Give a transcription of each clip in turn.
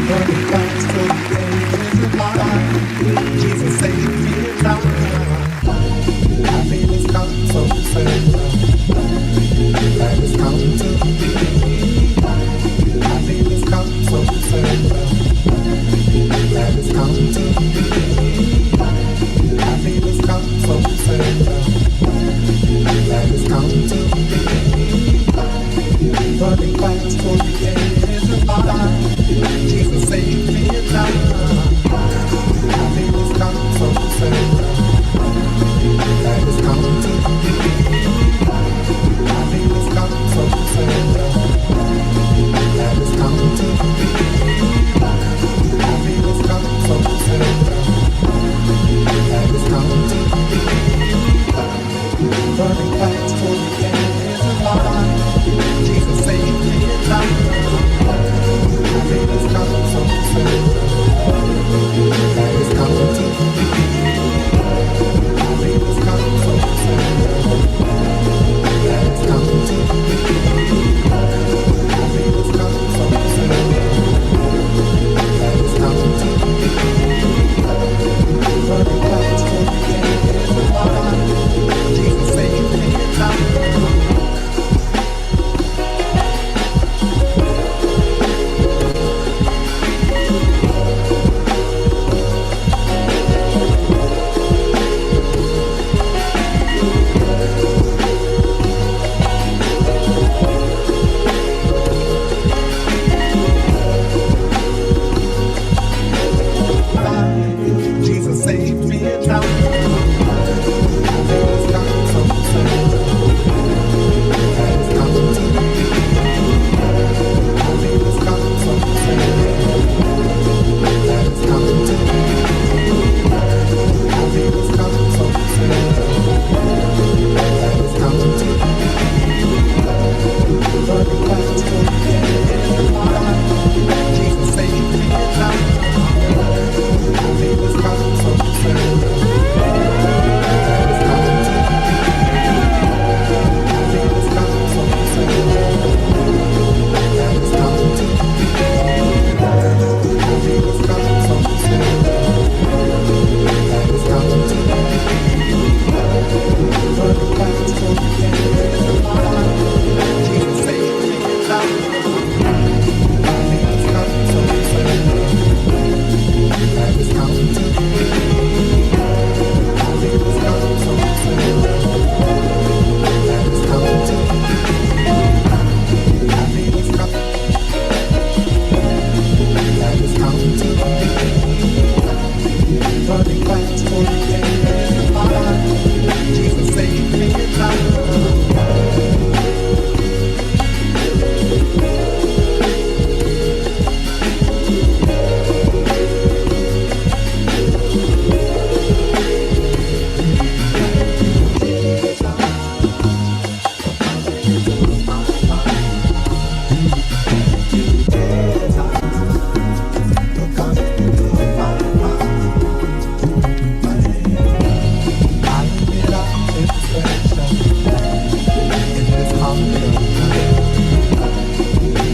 Running fast to the edge of my life. Jesus saved me in time. Happiness comes so fast. Glad it's come to me. Happiness comes so fast. Glad it's come to me. Happiness comes so fast. Glad it's come to me. Running fast for the edge of my life. Jesus saved me in time. Happiness comes so fast. Glad it's come to me. Happiness comes so fast. Glad it's come to me. Happiness comes so fast. Glad it's come to me. Running fast for the edge of my life. Jesus saved me in time. Happiness comes so fast. Glad it's come to me. Happiness comes so fast. Glad it's come to me. Happiness comes so fast. Glad it's come to me. Running fast for the edge of my life. Jesus saved me in time. Jesus saved me in time. Happiness comes so fast. Glad it's come to me. Happiness comes so fast. Glad it's come to me. Happiness comes so fast. Glad it's come to me. Running fast for the edge of my life. Jesus saved me in time. Happiness comes so fast. Glad it's come to me. Happiness comes so fast. Glad it's come to me. Happiness comes so fast. Glad it's come to me. Running fast for the edge of my life. Jesus saved me in time. Happiness comes so fast. Glad it's come to me. Happiness comes so fast. Glad it's come to me. Happiness comes. Glad it's come to me. Running fast for the edge of my life. Jesus saved me in time.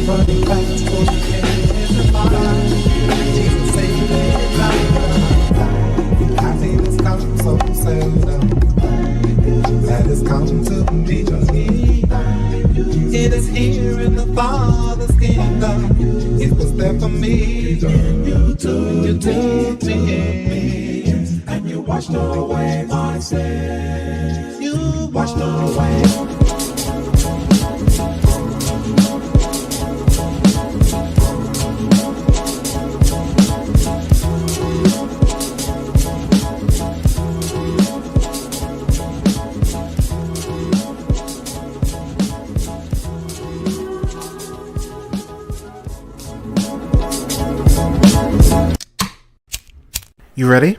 Running fast for the edge of my life. Jesus saved me in time. Happiness comes so seldom. That has come to me. It is here in the Father's kingdom. It was there for me. You took me, and you washed away my sins. You washed away. You ready?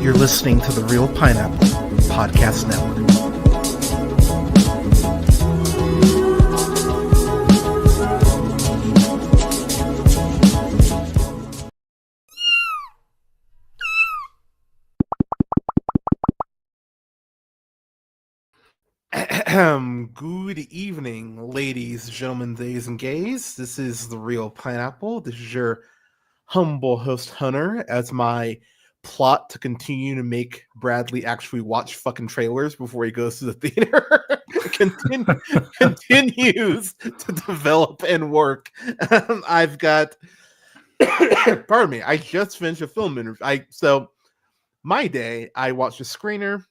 You're listening to the Real Pineapple Podcast Network. Good evening, ladies, gentlemen, theys, and gays. This is The Real Pineapple. This is your humble host, Hunter, as my plot to continue to make Bradley actually watch fucking trailers before he goes to the theater continues to develop and work. I've got, pardon me, I just finished a film interview. So my day, I watched a screener.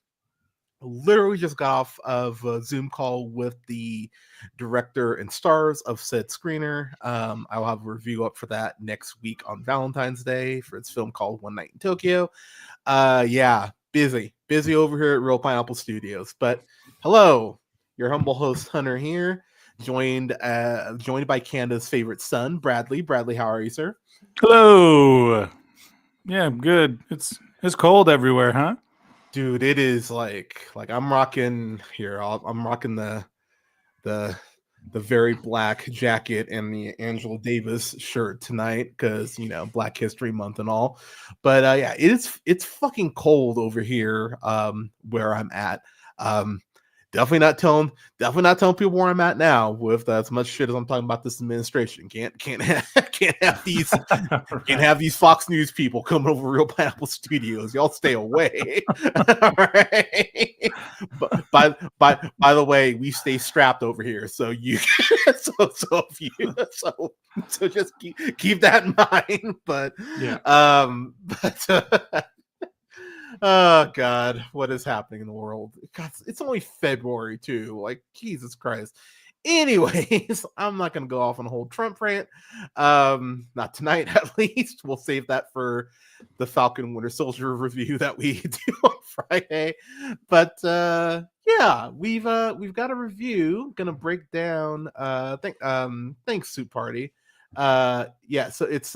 Literally just got off of a Zoom call with the director and stars of said screener. I'll have a review up for that next week on Valentine's Day for its film called One Night in Tokyo. Yeah, busy over here at Real Pineapple Studios. But hello, your humble host Hunter here, joined by Canada's favorite son, Bradley. Bradley, how are you, sir? Hello. Yeah, I'm good. It's cold everywhere, huh? Dude, it is like I'm rocking here. I'm rocking the very black jacket and the Angela Davis shirt tonight because Black History Month and all. But yeah, it's fucking cold over here where I'm at. Definitely not telling people where I'm at now with as much shit as I'm talking about this administration. Can't have these can't have these Fox News people coming over Real Pineapple Studios. Y'all stay away. All right. But by the way, we stay strapped over here, so you so just keep that in mind. But yeah. Oh God, what is happening in the world? God, it's only February too. Like Jesus Christ. Anyways, I'm not gonna go off on a whole Trump rant. Not tonight, at least. We'll save that for the Falcon Winter Soldier review that we do on Friday. But yeah, we've got a review. Gonna break down. Thanks, Soup Party. Yeah, so it's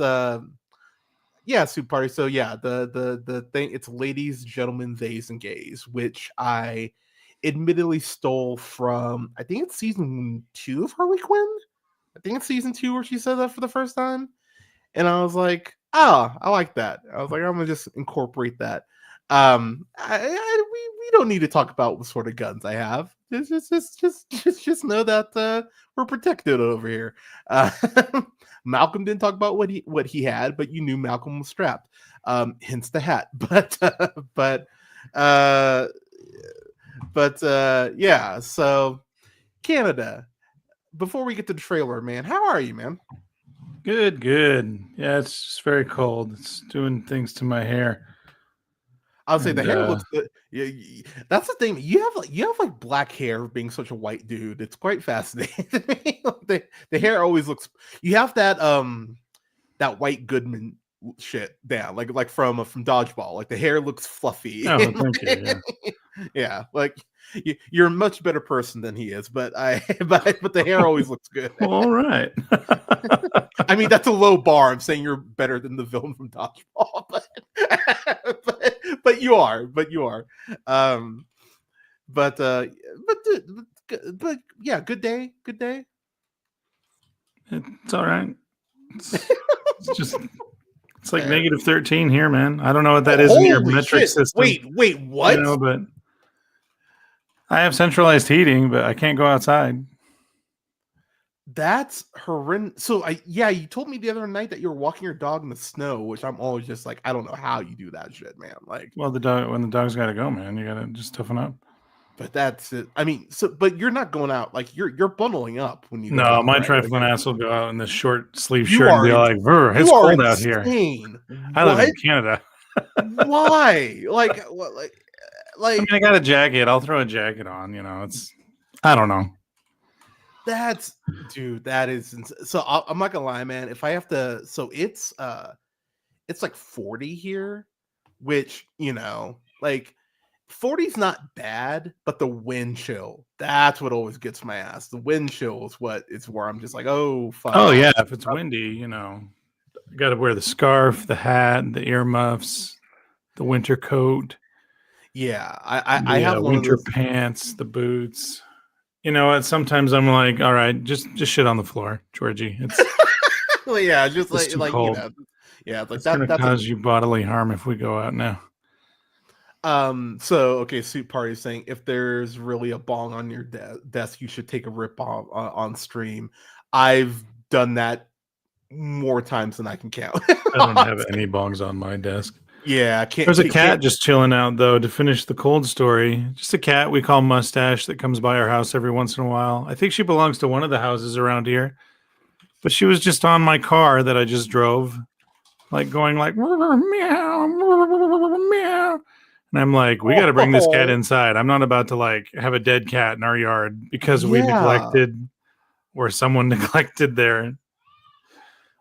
yeah, Soup Party. So yeah, the thing, it's ladies, gentlemen, theys, and gays, which I admittedly stole from, I think it's season 2 of Harley Quinn. I think it's season 2 where she said that for the first time. And I was like, oh, I like that. I was like, I'm gonna just incorporate that. We don't need to talk about what sort of guns I have. Just know that we're protected over here. Malcolm didn't talk about what he had, but you knew Malcolm was strapped. Hence the hat. But yeah. So Canada. Before we get to the trailer, man, how are you, man? Good. Yeah, it's just very cold. It's doing things to my hair. I'll say the hair looks good. Yeah, that's the thing. You have black hair being such a white dude. It's quite fascinating to me. The hair always looks. You have that that White Goodman shit down, like from Dodgeball. Like the hair looks fluffy. Oh, thank you. Yeah. Yeah, like you're a much better person than he is, but the hair always looks good. Well, all right. I mean, that's a low bar. I'm saying you're better than the villain from Dodgeball, but you are. But yeah, good day. It's all right. It's like negative 13 here, man. I don't know what that is in your metric system. Wait, what? But I have centralized heating, but I can't go outside. That's horrendous. So you told me the other night that you were walking your dog in the snow, which I'm always just like, I don't know how you do that shit, man. Like, well, when the dog's got to go, man, you got to just toughen up. But that's it. I mean, but you're not going out, like you're bundling up when you. No, my trifling ass will go out in this short sleeve shirt and be like, "It's cold out here." I live in Canada. Why? Like what? Like I mean, I got a jacket. I'll throw a jacket on. It's. I don't know. That is. So I'm not gonna lie, man. If I have to, so it's like 40 here, which like. 40's not bad, but the wind chill, that's what always gets my ass. The wind chill is where I'm just like, oh fuck. Oh yeah, if it's windy, you got to wear the scarf, the hat, the earmuffs, the winter coat. Yeah, I have winter pants, the boots. You know what? Sometimes I'm like, all right, just shit on the floor, Georgie. It's well, yeah, just like cold. yeah, it's like that's gonna cause you bodily harm if we go out now. So okay, Soup Party is saying if there's really a bong on your desk, you should take a rip on stream. I've done that more times than I can count. I don't have any bongs on my desk. Yeah, I can't. There's a can't- cat can't- just chilling out, though, to finish the cold story. Just a cat we call Mustache that comes by our house every once in a while. I think she belongs to one of the houses around here. But she was just on my car that I just drove, like going like meow, meow. And I'm like, we got to bring this cat inside. I'm not about to like have a dead cat in our yard because we Yeah. neglected or someone neglected there.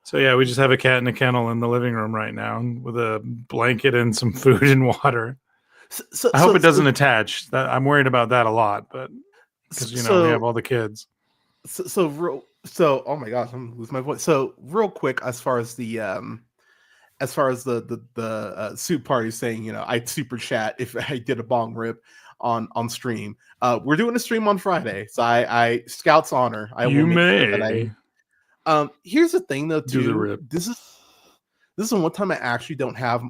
So yeah, we just have a cat in a kennel in the living room right now with a blanket and some food and water. I hope it doesn't attach. I'm worried about that a lot, but because we have all the kids. Oh my gosh, I'm losing my voice. So real quick, as far as the Soup Party saying, I'd super chat if I did a bong rip on stream. We're doing a stream on Friday, so I Scout's honor. I You will make may. sure that here's the thing though, too. Do the rip. This is one time I actually don't have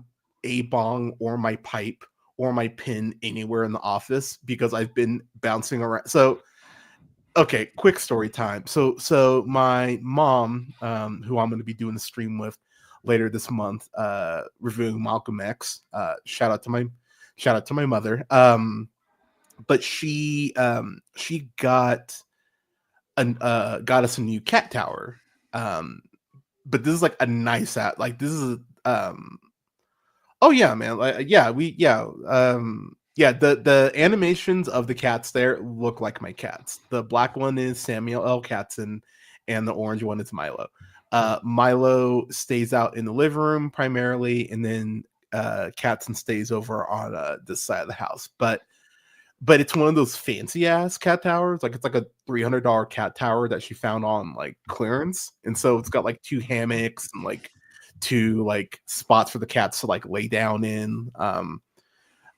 a bong or my pipe or my pin anywhere in the office because I've been bouncing around. So okay, quick story time. So my mom, who I'm going to be doing the stream with later this month, reviewing Malcolm X. Shout out to my mother. But she got us a new cat tower. But this is like a nice app. Like this is oh yeah, man. The animations of the cats there look like my cats. The black one is Samuel L. Katzen, and the orange one is Milo. Milo stays out in the living room primarily, and then Katzen stays over on this side of the house. But it's one of those fancy ass cat towers. Like it's like a $300 cat tower that she found on like clearance, and so it's got like 2 hammocks and like 2 like spots for the cats to like lay down in.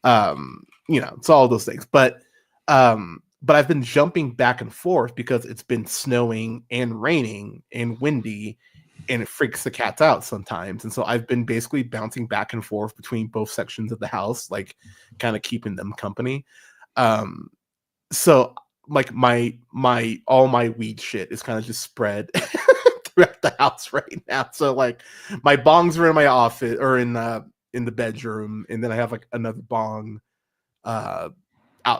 It's all those things. But I've been jumping back and forth because it's been snowing and raining and windy, and it freaks the cats out sometimes. And so I've been basically bouncing back and forth between both sections of the house, like kind of keeping them company. So like all my weed shit is kind of just spread throughout the house right now. So like my bongs are in my office or in the bedroom, and then I have like another bong out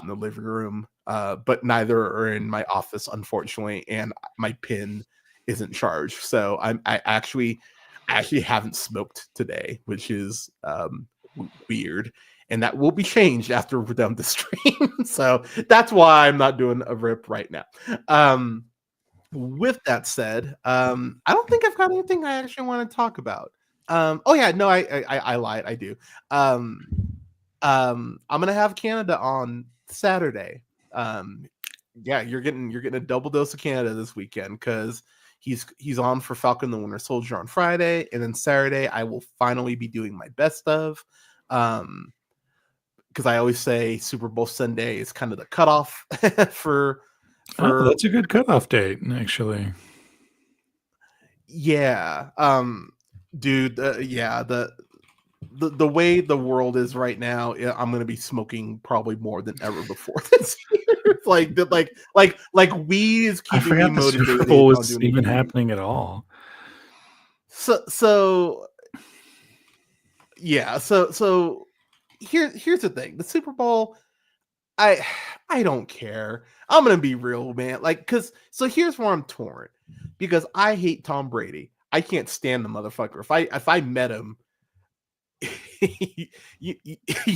in the living room, but neither are in my office, unfortunately, and my pin isn't charged. So I actually haven't smoked today, which is weird, and that will be changed after we're done the stream. So that's why I'm not doing a rip right now. With that said, I don't think I've got anything I actually want to talk about. Oh yeah, no, I lied. I do. I'm gonna have Canada on Saturday. Yeah, you're getting a double dose of Canada this weekend because he's on for Falcon the Winter Soldier on Friday, and then Saturday I will finally be doing my best of. Because I always say Super Bowl Sunday is kind of the cutoff for that's a good cutoff date, actually. Yeah. Dude, the way the world is right now, I'm gonna be smoking probably more than ever before this year. like weed is I keeping me forgot the motivated. Super Bowl on was doing even weed. happening at all. So here's the thing. The Super Bowl, I don't care. I'm gonna be real, man. So here's where I'm torn, because I hate Tom Brady. I can't stand the motherfucker. If I met him, you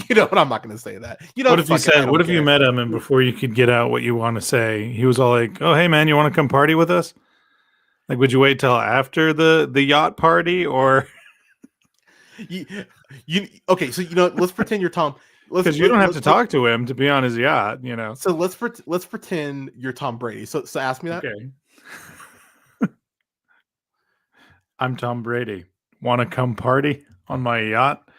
know what? I'm not gonna say that. What if you said? What if you met him and before you could get out what you want to say, he was all like, "Oh, hey man, you want to come party with us?" Like, would you wait till after the yacht party, or okay? So let's pretend you're Tom. Because you don't have to talk to him to be on his yacht, So let's pretend you're Tom Brady. So ask me that. Okay. I'm Tom Brady. Want to come party on my yacht?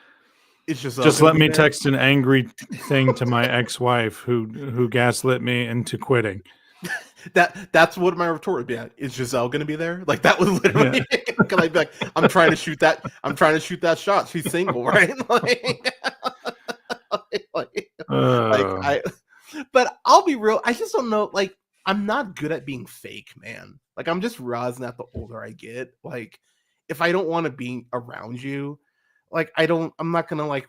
It's just let me text an angry thing to my ex-wife who gaslit me into quitting. That's what my retort would be at. Is Giselle going to be there? Like that was literally. Can I be like, I'm trying to shoot that shot. She's single, right? Oh. But I'll be real. I just don't know. Like, I'm not good at being fake, man. Like, I'm just realizing that the older I get, like, if I don't want to be around you, like, I'm not gonna like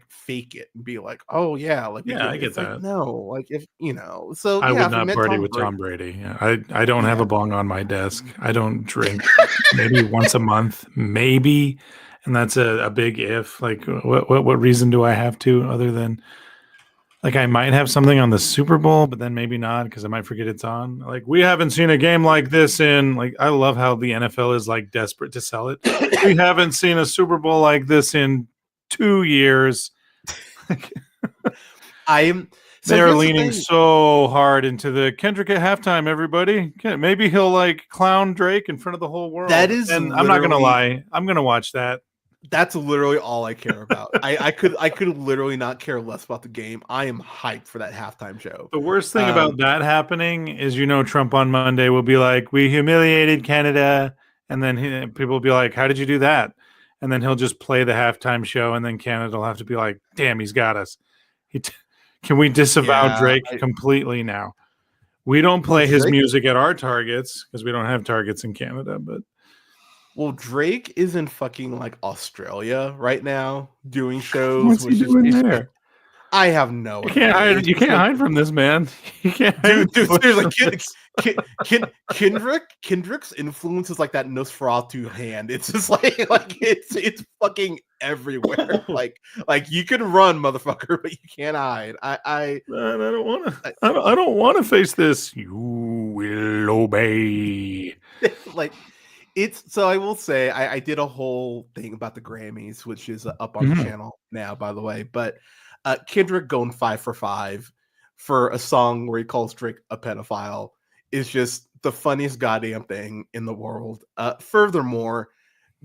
fake it and be like, oh yeah, like Yeah, I get it's like that. no, like if you know. So I yeah, would if I not met party Tom with Brady, Tom Brady. Yeah, I don't have yeah, a bong on my desk. I don't drink maybe once a month, maybe, and that's a big if. Like, what reason do I have to other than like I might have something on the Super Bowl, but then maybe not because I might forget it's on. Like, we haven't seen a game like this in like I love how the NFL is like desperate to sell it. We haven't seen a Super Bowl like this in 2 years. I'm. So They're here's the leaning thing. so hard into the Kendrick at halftime, everybody. Maybe he'll like clown Drake in front of the whole That world. is And I'm not gonna literally lie, I'm gonna watch that. that's literally all I care about. I could literally not care less about the game. I am hyped for that halftime show. The worst thing Um, about that happening is, Trump on Monday will be like, "We humiliated Canada," and then people will be like, "How did you do that?" And then he'll just play the halftime show, and then Canada will have to be like, "Damn, he's got us." Can we disavow yeah. Drake completely now? We don't Well, play his Drake. music at our Targets because we don't have Targets in Canada, but. Well, Drake is in fucking like Australia right now doing shows, What's he which is doing it's just there? I have no You can't idea. hide. It's You just can't like hide from this man. You can't hide. dude, seriously, This. Kendrick's influence is like that Nosferatu hand. It's just like it's fucking everywhere. Like you can run, motherfucker, but you can't hide. Man, I don't want to. I don't want to face this. You will obey. like it's so I will say I did a whole thing about the Grammys, which is up on the Mhm. channel now, by the way. But Kendrick going 5 for 5 for a song where he calls Drake a pedophile is just the funniest goddamn thing in the world. Furthermore,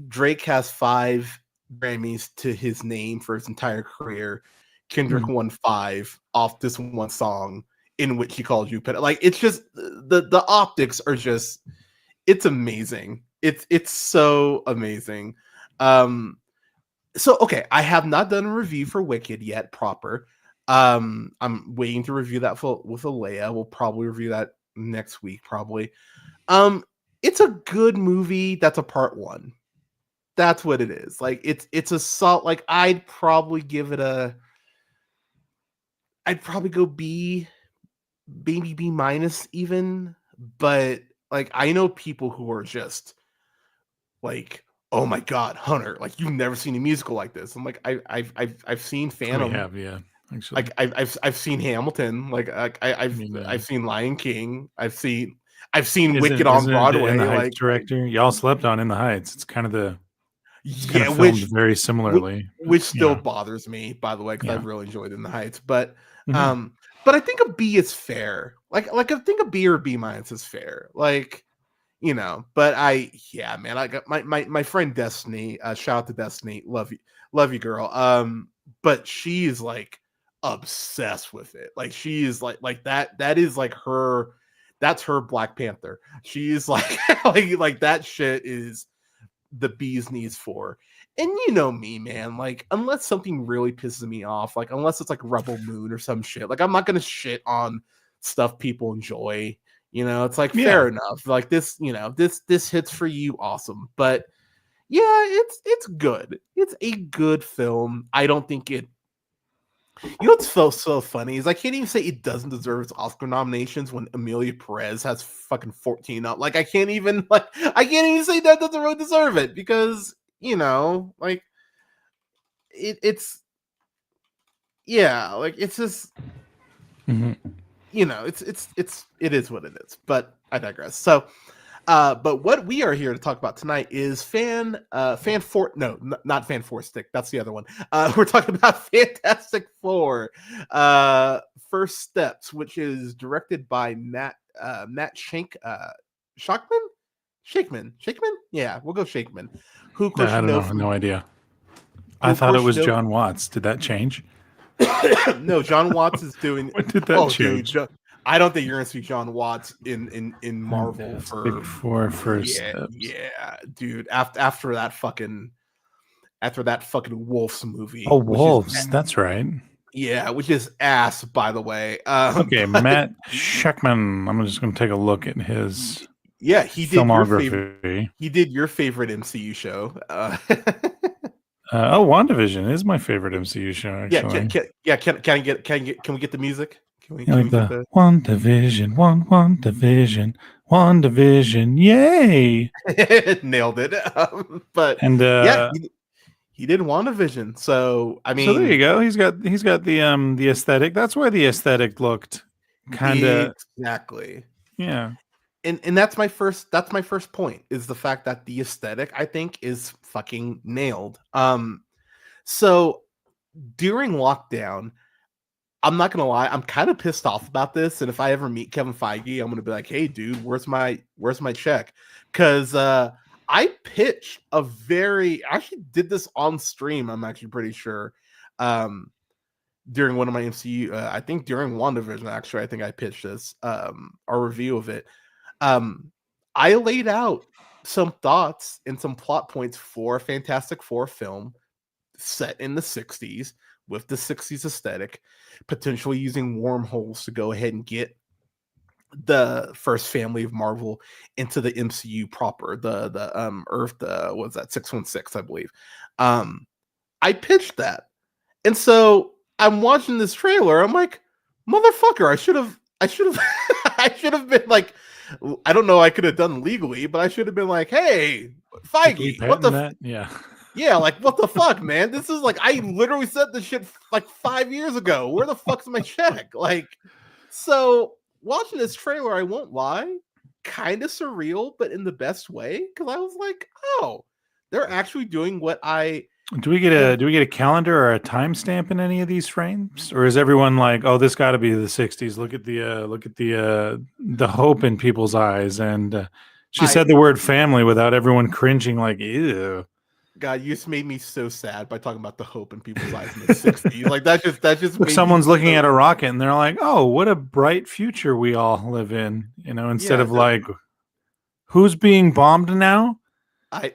Drake has 5 Grammys to his name for his entire career. Kendrick won 5 off this one song in which he called you pedophile. Like it's just the optics are just it's amazing. It's so amazing. So okay, I have not done a review for Wicked yet proper. I'm waiting to review that with Alea. We'll probably review that next week probably. It's a good movie. That's a part 1. That's what it is. Like it's a salt. Like I'd probably go B, maybe B minus even. But like I know people who are just like, oh my god, Hunter, like you've never seen a musical like this. I'm like, I've seen We Phantom, have, yeah. Actually, like I've seen Hamilton, like I've seen Lion King, I've seen Wicked on isn't it the In the Broadway, Heights director? Y'all slept on In the Heights. It's kind of yeah, filmed very similarly. which still Yeah. bothers me, by the way, because Yeah. I've really enjoyed In the Heights, but Mhm. but I think a B is fair. Like I think a B or B minus is fair. Like but yeah, man, I got my friend Destiny, shout out to Destiny, love you girl, but she is like obsessed with it. Like she is like that is like that's her Black Panther. She's like like that shit is the bee's knees for. And you know me, man, like unless something really pisses me off, like unless it's like Rebel Moon or some shit, like I'm not gonna shit on stuff people enjoy. It's like Yeah. fair enough. Like this, this hits for you, awesome. But yeah, it's good. It's a good film. I don't think it. What's so funny is I can't even say it doesn't deserve its Oscar nominations when Amelia Perez has fucking 14 up. Like I can't even say that doesn't really deserve it because like it's yeah, like it's just Mhm. it is what it is. But I digress. So but what we are here to talk about tonight is not Fan Four Stick. That's the other one. We're talking about Fantastic Four, First Steps, which is directed by Matt Shakeman. Yeah, we'll go Shakeman. Who, of course, I you don't know know. from No idea. who, I of thought it course, was John Watts. Did that change? no, John Watts is doing. When did that Oh, change? dude, I don't think you're gonna see John Watts in Marvel Fantastic for Four First yeah, Steps. dude. After that fucking Wolves Oh, movie, which is Wolves. That's right. Yeah, which is ass, by the way. Okay, But Matt Sheckman. I'm just going to take a look at his yeah, filmography. he did your favorite MCU show. Oh, WandaVision is my favorite MCU show, Yeah, actually. can we get the music? Yeah, Can like we get the the WandaVision, yay! nailed it? But And yeah, he did WandaVision. So I so there you mean, go. He's got the aesthetic. That's why the aesthetic looked kind of, exactly. yeah. And that's my first point is the fact that the aesthetic I think is fucking nailed. So during lockdown, I'm not gonna lie, I'm kind of pissed off about this. And if I ever meet Kevin Feige, I'm gonna be like, hey dude, where's my check? Because I pitched I actually did this on stream, I'm actually pretty sure. During one of my MCU, I think during WandaVision, actually, I think I pitched this, our review of it. I laid out some thoughts and some plot points for a Fantastic Four film set in the 60s with the 60s aesthetic, potentially using wormholes to go ahead and get the first family of Marvel into the MCU proper, the Earth, what was that, 616, I believe. I pitched that. And so I'm watching this trailer, I'm like, motherfucker, I should have I should have been like, I don't know, I could have done legally, but I should have been like, hey, Like we Feige, what the patent that? Yeah. yeah, like what the fuck, man? This is like I literally said this shit like 5 years ago. Where the fuck's my check? Like, so watching this trailer, I won't lie, kind of surreal, but in the best way. Because I was like, oh, they're actually doing what I Do we get a calendar or a timestamp in any of these frames, or is everyone like, oh, this got to be the '60s? Look at the hope in people's eyes, and she I said the word family without everyone cringing, like, ew. God, you just made me so sad by talking about the hope in people's eyes in the 60s. Like that just Look, made me someone's looking so, at a rocket and they're like, oh, what a bright future we all live in, instead yeah, of like, who's being bombed now? I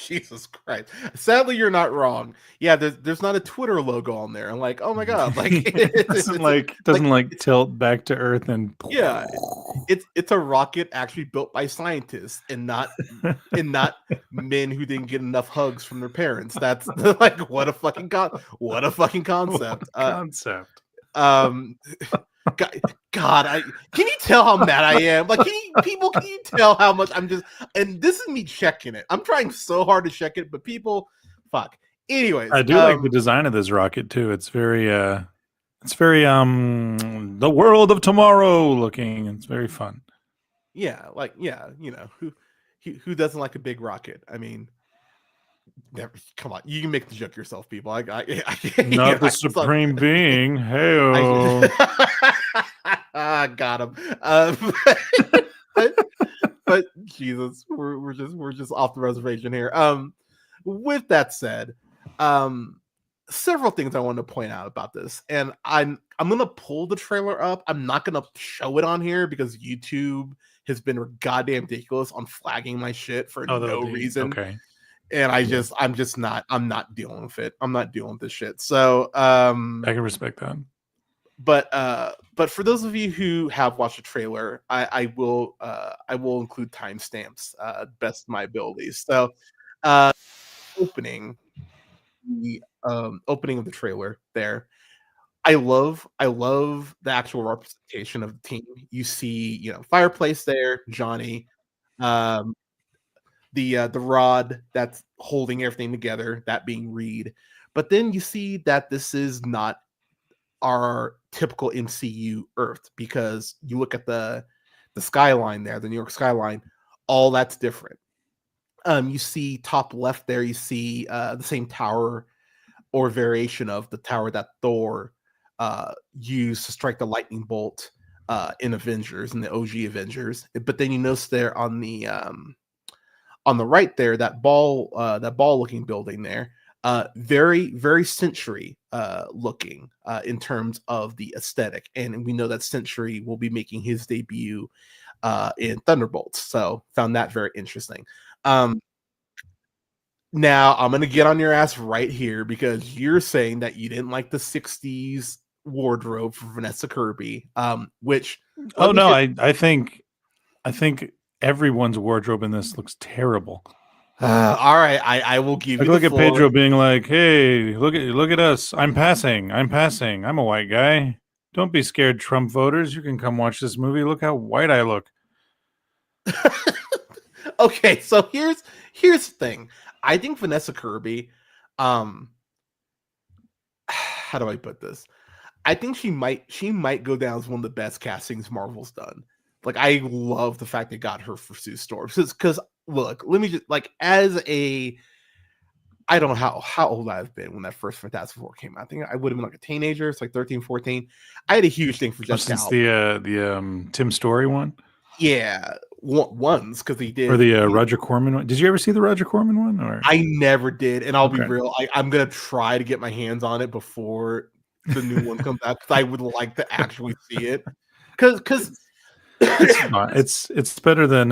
Jesus Christ. Sadly, you're not wrong. Yeah, there's not a Twitter logo on there. I'm like, oh my god, like It doesn't like tilt back to Earth and yeah, it's a rocket actually built by scientists and not men who didn't get enough hugs from their parents. That's like what a fucking concept. concept. Um God, can you tell how mad I am? Like, can you tell how much I'm just, and this is me checking it. I'm trying so hard to check it, but people, fuck. Anyways, I do like the design of this rocket too. It's very the world of tomorrow looking. It's very fun. yeah, who doesn't like a big rocket? I mean, never, come on, you can make the joke yourself, people. Not the supreme being. Hey, Got him. But, but Jesus, we're just off the reservation here. With that said, several things I want to point out about this, and I'm gonna pull the trailer up. I'm not gonna show it on here because YouTube has been goddamn ridiculous on flagging my shit for no reason. Okay. And I'm not dealing with it. I'm not dealing with this shit. So I can respect that. But for those of you who have watched the trailer, I will include timestamps best of my abilities. So opening opening of the trailer there. I love the actual representation of the team. You see, Fireplace there, Johnny, um, the rod that's holding everything together, that being Reed. But then you see that this is not our typical MCU Earth, because you look at the skyline there, the New York skyline, all that's different. You see top left there, you see the same tower or variation of the tower that Thor used to strike the lightning bolt in Avengers, in the OG Avengers. But then you notice there on the right there, that ball looking building there, very very Century looking in terms of the aesthetic, and we know that Century will be making his debut in Thunderbolts, so found that very interesting. Now I'm gonna get on your ass right here because you're saying that you didn't like the '60s wardrobe for Vanessa Kirby, which Oh let me no, just I think everyone's wardrobe in this looks terrible. all right, I will give Like you the look at floor. Pedro being like, "Hey, look at us. I'm passing. I'm passing. I'm a white guy. Don't be scared, Trump voters. You can come watch this movie. Look how white I look." Okay, so here's the thing. I think Vanessa Kirby, um, how do I put this? I think she might go down as one of the best castings Marvel's done. Like I love the fact they got her for Sue Storm because look, let me just like as a I don't know how old I've been when that first Fantastic Four came out. I think I would have been like a teenager. It's like 13, 14. I had a huge thing for Oh, Jessica since Alba. the Tim Story one Yeah, once because he or did. the Roger Corman one. Did you ever see the Roger Corman one? Or I never did, and I'll be okay, real. I'm gonna try to get my hands on it before the new one comes out because I would like to actually see it. Because it's fine. It's better than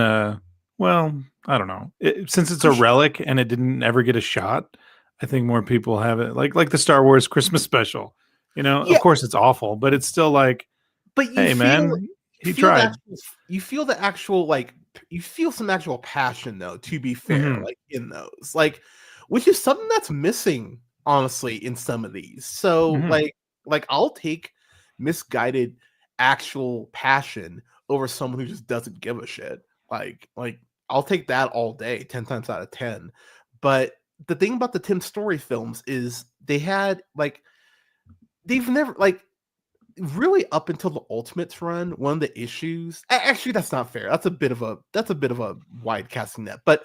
well, I don't know. Since it's a relic and it didn't ever get a shot, I think more people have it like the Star Wars Christmas special. You know, of yeah, course it's awful, but it's still like, but hey man, he tried. you feel the actual like you feel some actual passion though. To be fair, Hmm. like in those, like which is something that's missing honestly in some of these. So Hmm. like I'll take misguided actual passion over someone who just doesn't give a shit. Like I'll take that all day, 10 times out of 10. But the thing about the Tim Story films is they've never like really up until the Ultimates run, one of the issues. Actually, that's not fair. That's a bit of a wide casting net. But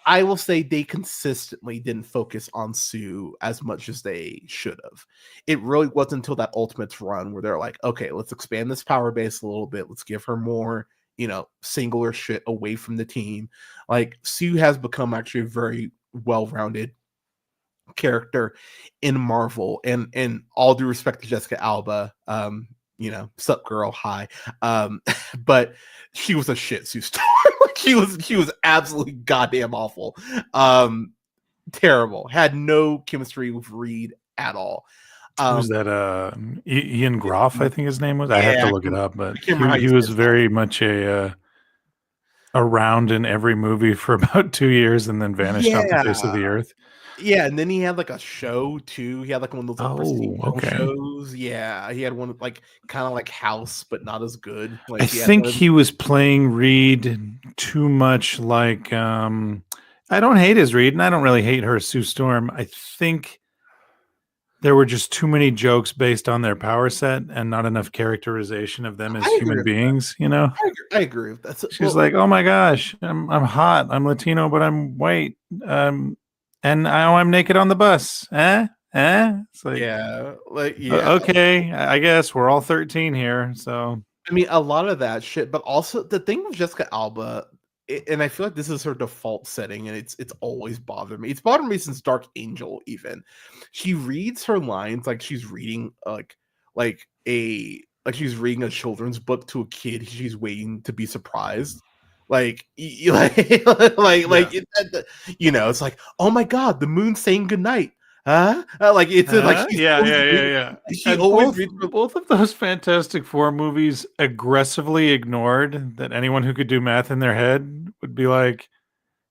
I will say they consistently didn't focus on Sue as much as they should have. It really wasn't until that Ultimates run where they're like, okay, let's expand this power base a little bit. Let's give her more, singular shit away from the team. Like Sue has become actually a very well-rounded character in Marvel, and all due respect to Jessica Alba, sup girl, hi. But she was a shit Sue Storm. she was absolutely goddamn awful. Terrible. Had no chemistry with Reed at all. Who's that? Ian Groff, I think his name was. I have to Yeah, look it up, I but can't remember how he you say was his last. very much a around in every movie for about 2 years and then vanished off the face of Yeah. the earth. Yeah, and then he had like a show too. He had like one of those like Oh, procedural okay. shows. Yeah, he had one like kind of like House, but not as good. I Like he had think one of he was playing Reed too much like I don't hate his Reed and I don't really hate her Sue Storm. I think there were just too many jokes based on their power set and not enough characterization of them as I agree human with that. beings, you know? I agree with that. She's like, "Oh my gosh, I'm hot. I'm Latino, but I'm white. And I'm naked on the bus. It's like, yeah, like yeah. okay, I guess we're all 13 here. So, I mean, a lot of that shit, but also the thing with Jessica Alba, and I feel like this is her default setting, and it's always bothered me. It's bothered me since Dark Angel. Even she reads her lines like she's reading she's reading a children's book to a kid. She's waiting to be surprised. yeah. It's like, oh my god, the moon's saying goodnight. Huh? Like it's like she's Yeah, always yeah, yeah, reading, yeah. she And always both reads. both of those Fantastic Four movies aggressively ignored that anyone who could do math in their head would be like,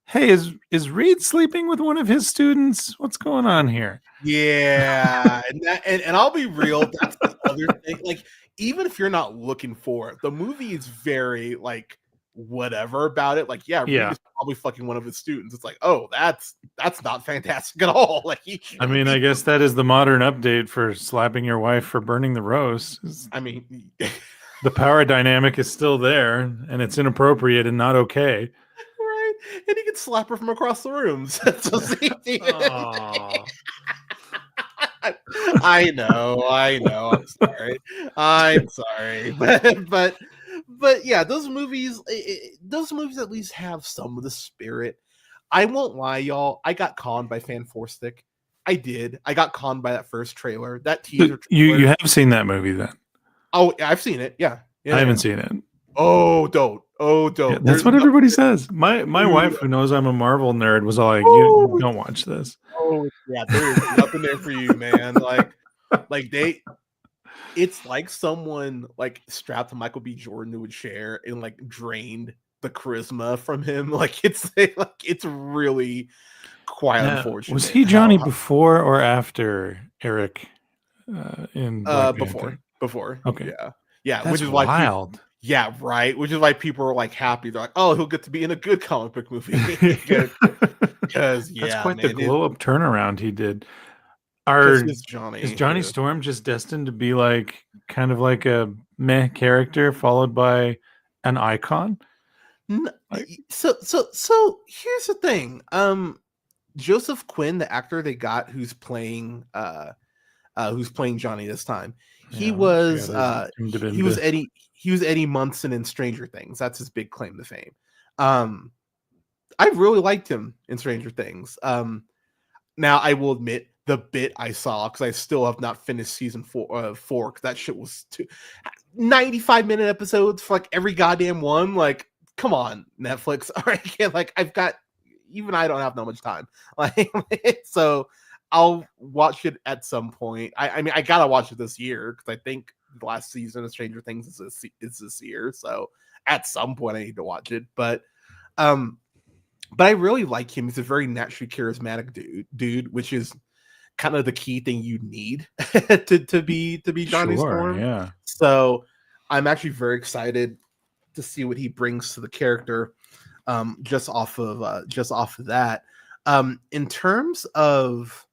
"Hey, is Reed sleeping with one of his students? What's going on here?" Yeah, and I'll be real, that's the other thing. Like, even if you're not looking for it, the movie is very like whatever about it. Like, yeah, Reed Yeah. is probably fucking one of his students. It's like, oh, that's not fantastic at all. Like, I mean, I guess that is the modern update for slapping your wife for burning the roast. I mean, The power dynamic is still there, and it's inappropriate and not okay. right? And he can slap her from across the room. So see, Oh, I know. I'm sorry, but yeah, those movies at least have some of the spirit. I won't lie, y'all. I got conned by Fan Four Stick. I did. I got conned by that first trailer, that teaser you trailer. have seen that movie then? Oh, I've seen it. Yeah, I yeah, haven't yeah. seen it. Yeah, Don't. that's There's what no, everybody says. My dude, wife, who knows I'm a Marvel nerd, was all like, "You oh, don't watch this." yeah, there is nothing there for you, man. Like they, it's like someone like strapped to Michael B. Jordan to a chair and like drained the charisma from him. Like it's really quite Now, was unfortunate he how, Johnny before or after Eric in Black Panther? before Okay, yeah, that's wild. yeah, right, which is why people are like happy. They're like, oh, he'll get to be in a good comic book movie because That's yeah, quite the man, glow up turnaround he did. because Are his Is Johnny, Johnny Storm just destined to be like kind of like a meh character followed by an icon? N- Like, so here's the thing. Joseph Quinn, the actor they got who's playing Johnny this time, he yeah, what else we was got? There's he was Mbimda. Eddie Munson in Stranger Things. That's his big claim to fame. Um, I really liked him in Stranger Things. Now I will admit the bit I saw because I still have not finished season four because that shit was 95-minute episodes for like every goddamn one. Like, come on, Netflix. All right, like I've got even I don't have that much time. Like, so I'll watch it at some point. I mean, I gotta watch it this year because I think the last season of Stranger Things is this year. So at some point I need to watch it. Um, but I really like him. He's a very naturally charismatic dude, which is kind of the key thing you need to be Johnny Sure, Storm. yeah. So I'm actually very excited to see what he brings to the character. Just off of that. In terms of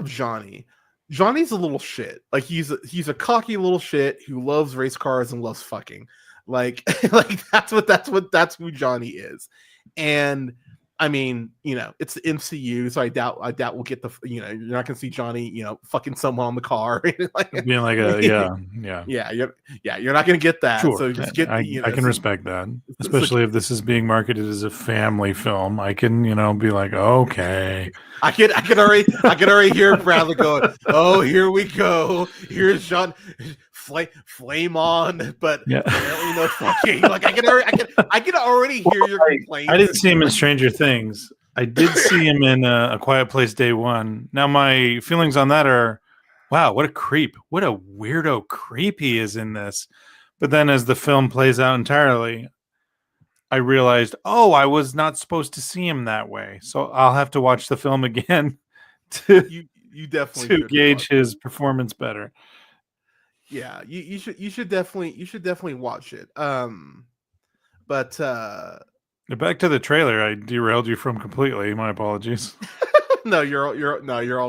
Johnny, Johnny's a little shit. Like he's a cocky little shit who loves race cars and loves fucking. Like like that's who Johnny is. And I mean, it's the MCU, so I doubt we'll get you're not gonna see Johnny, fucking someone on the car. Like, Being like a yeah. you're not gonna get that. Sure. So just get I can respect that. so Especially if this is being marketed as a family film. I can, be like, okay. I could already hear Bradley going, "Oh, here we go. Here's John, flame on." But Yeah. apparently no fucking. Like I can already hear your complaints. I didn't see him in Stranger Things. I did see him in A Quiet Place Day One. Now, my feelings on that are, wow, what a creep. What a weirdo creep he is in this. But then as the film plays out entirely, I realized, oh, I was not supposed to see him that way. So I'll have to watch the film again to, You definitely to gauge his performance better. Yeah, you should definitely watch it. But Back to the trailer, I derailed you from completely. My apologies. no, you're all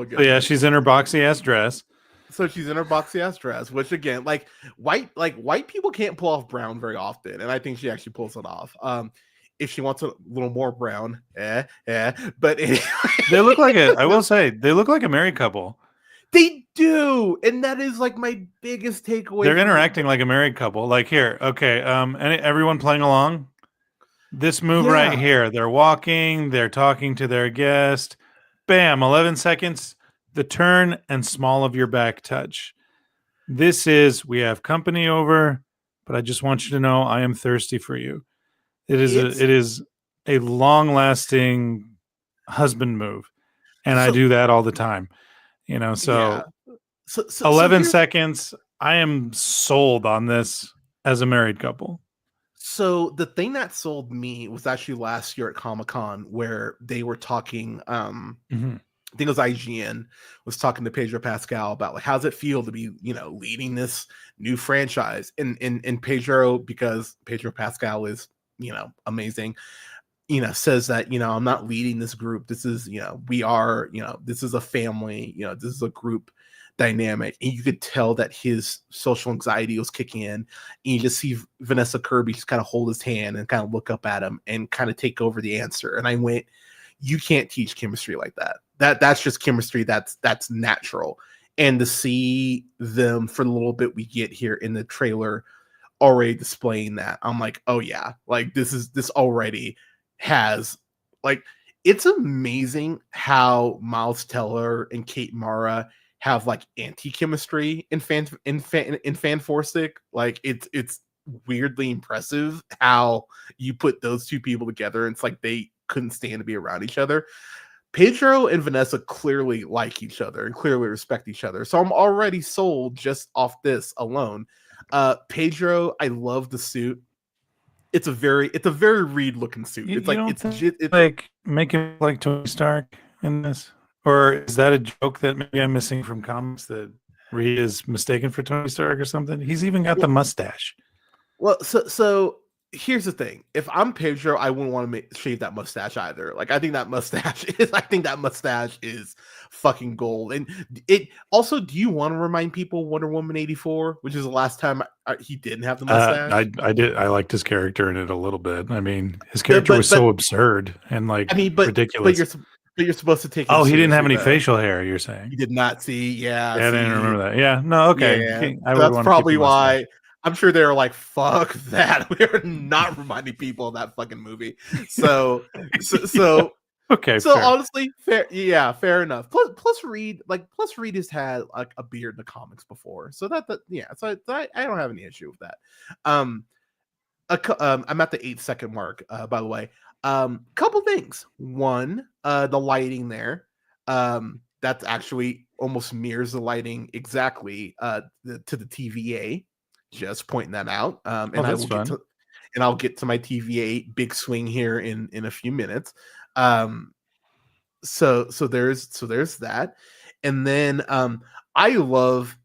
good. But yeah, she's in her boxy ass dress. So she's in her boxy ass dress, which again, like white people can't pull off brown very often, and I think she actually pulls it off. If she wants a little more brown, but anyway. They look like I will say, they look like a married couple. They do, and that is like my biggest takeaway. They're interacting like a married couple. Like here, okay, and everyone playing along. This move right here, they're walking, they're talking to their guest. Bam, 11 seconds. The turn and small of your back touch. This is, we have company over, but I just want you to know I am thirsty for you. It is a long-lasting husband move, and I do that all the time. So 11 seconds. I am sold on this as a married couple. So the thing that sold me was actually last year at Comic-Con where they were talking. I think it was IGN was talking to Pedro Pascal about like how's it feel to be leading this new franchise, and Pedro, because Pedro Pascal is amazing, says that I'm not leading this group. This is we are this is a family. This is a group dynamic, and you could tell that his social anxiety was kicking in, and you just see Vanessa Kirby just kind of hold his hand and kind of look up at him and kind of take over the answer. And I went, you can't teach chemistry like that. That's just chemistry that's natural. And to see them for the little bit we get here in the trailer already displaying that, I'm like, oh yeah, like this already has, like, it's amazing how Miles Teller and Kate Mara have like anti-chemistry in Fanforstic. Like it's weirdly impressive how you put those two people together. It's like they couldn't stand to be around each other. Pedro and Vanessa clearly like each other and clearly respect each other. So I'm already sold just off this alone. Pedro, I love the suit. It's a very Reed looking suit. You, It's you like don't it's think, just like make him like Tony Stark in this, or is that a joke that maybe I'm missing from comics that Reed is mistaken for Tony Stark or something? He's even got the mustache. well. So here's the thing: if I'm Pedro, I wouldn't want to shave that mustache either. Like I think that mustache is fucking gold. And it also, do you want to remind people Wonder Woman 84, which is the last time he didn't have the mustache? I liked his character in it a little bit. I mean, his Yeah, character was so absurd and like I mean, but ridiculous. you're supposed to take him Oh, he didn't have seriously, any though. facial hair. You're saying? You did not see, yeah, Yeah, I didn't see, remember that. Yeah, no, okay. yeah. I So would that's want to keep probably the mustache. why I'm sure they were like, "Fuck that." We're not reminding people of that fucking movie. So Okay, so fair. honestly, fair, yeah, fair enough. Plus Reed has had like a beard in the comics before, so yeah. So I don't have any issue with that. I'm at the 8-second mark, by the way. Couple things. One, the lighting there. That actually almost mirrors the lighting exactly to the TVA. Just pointing that out. And I that's will fun. I'll get to my TVA big swing here in a few minutes. So there's that. And then I love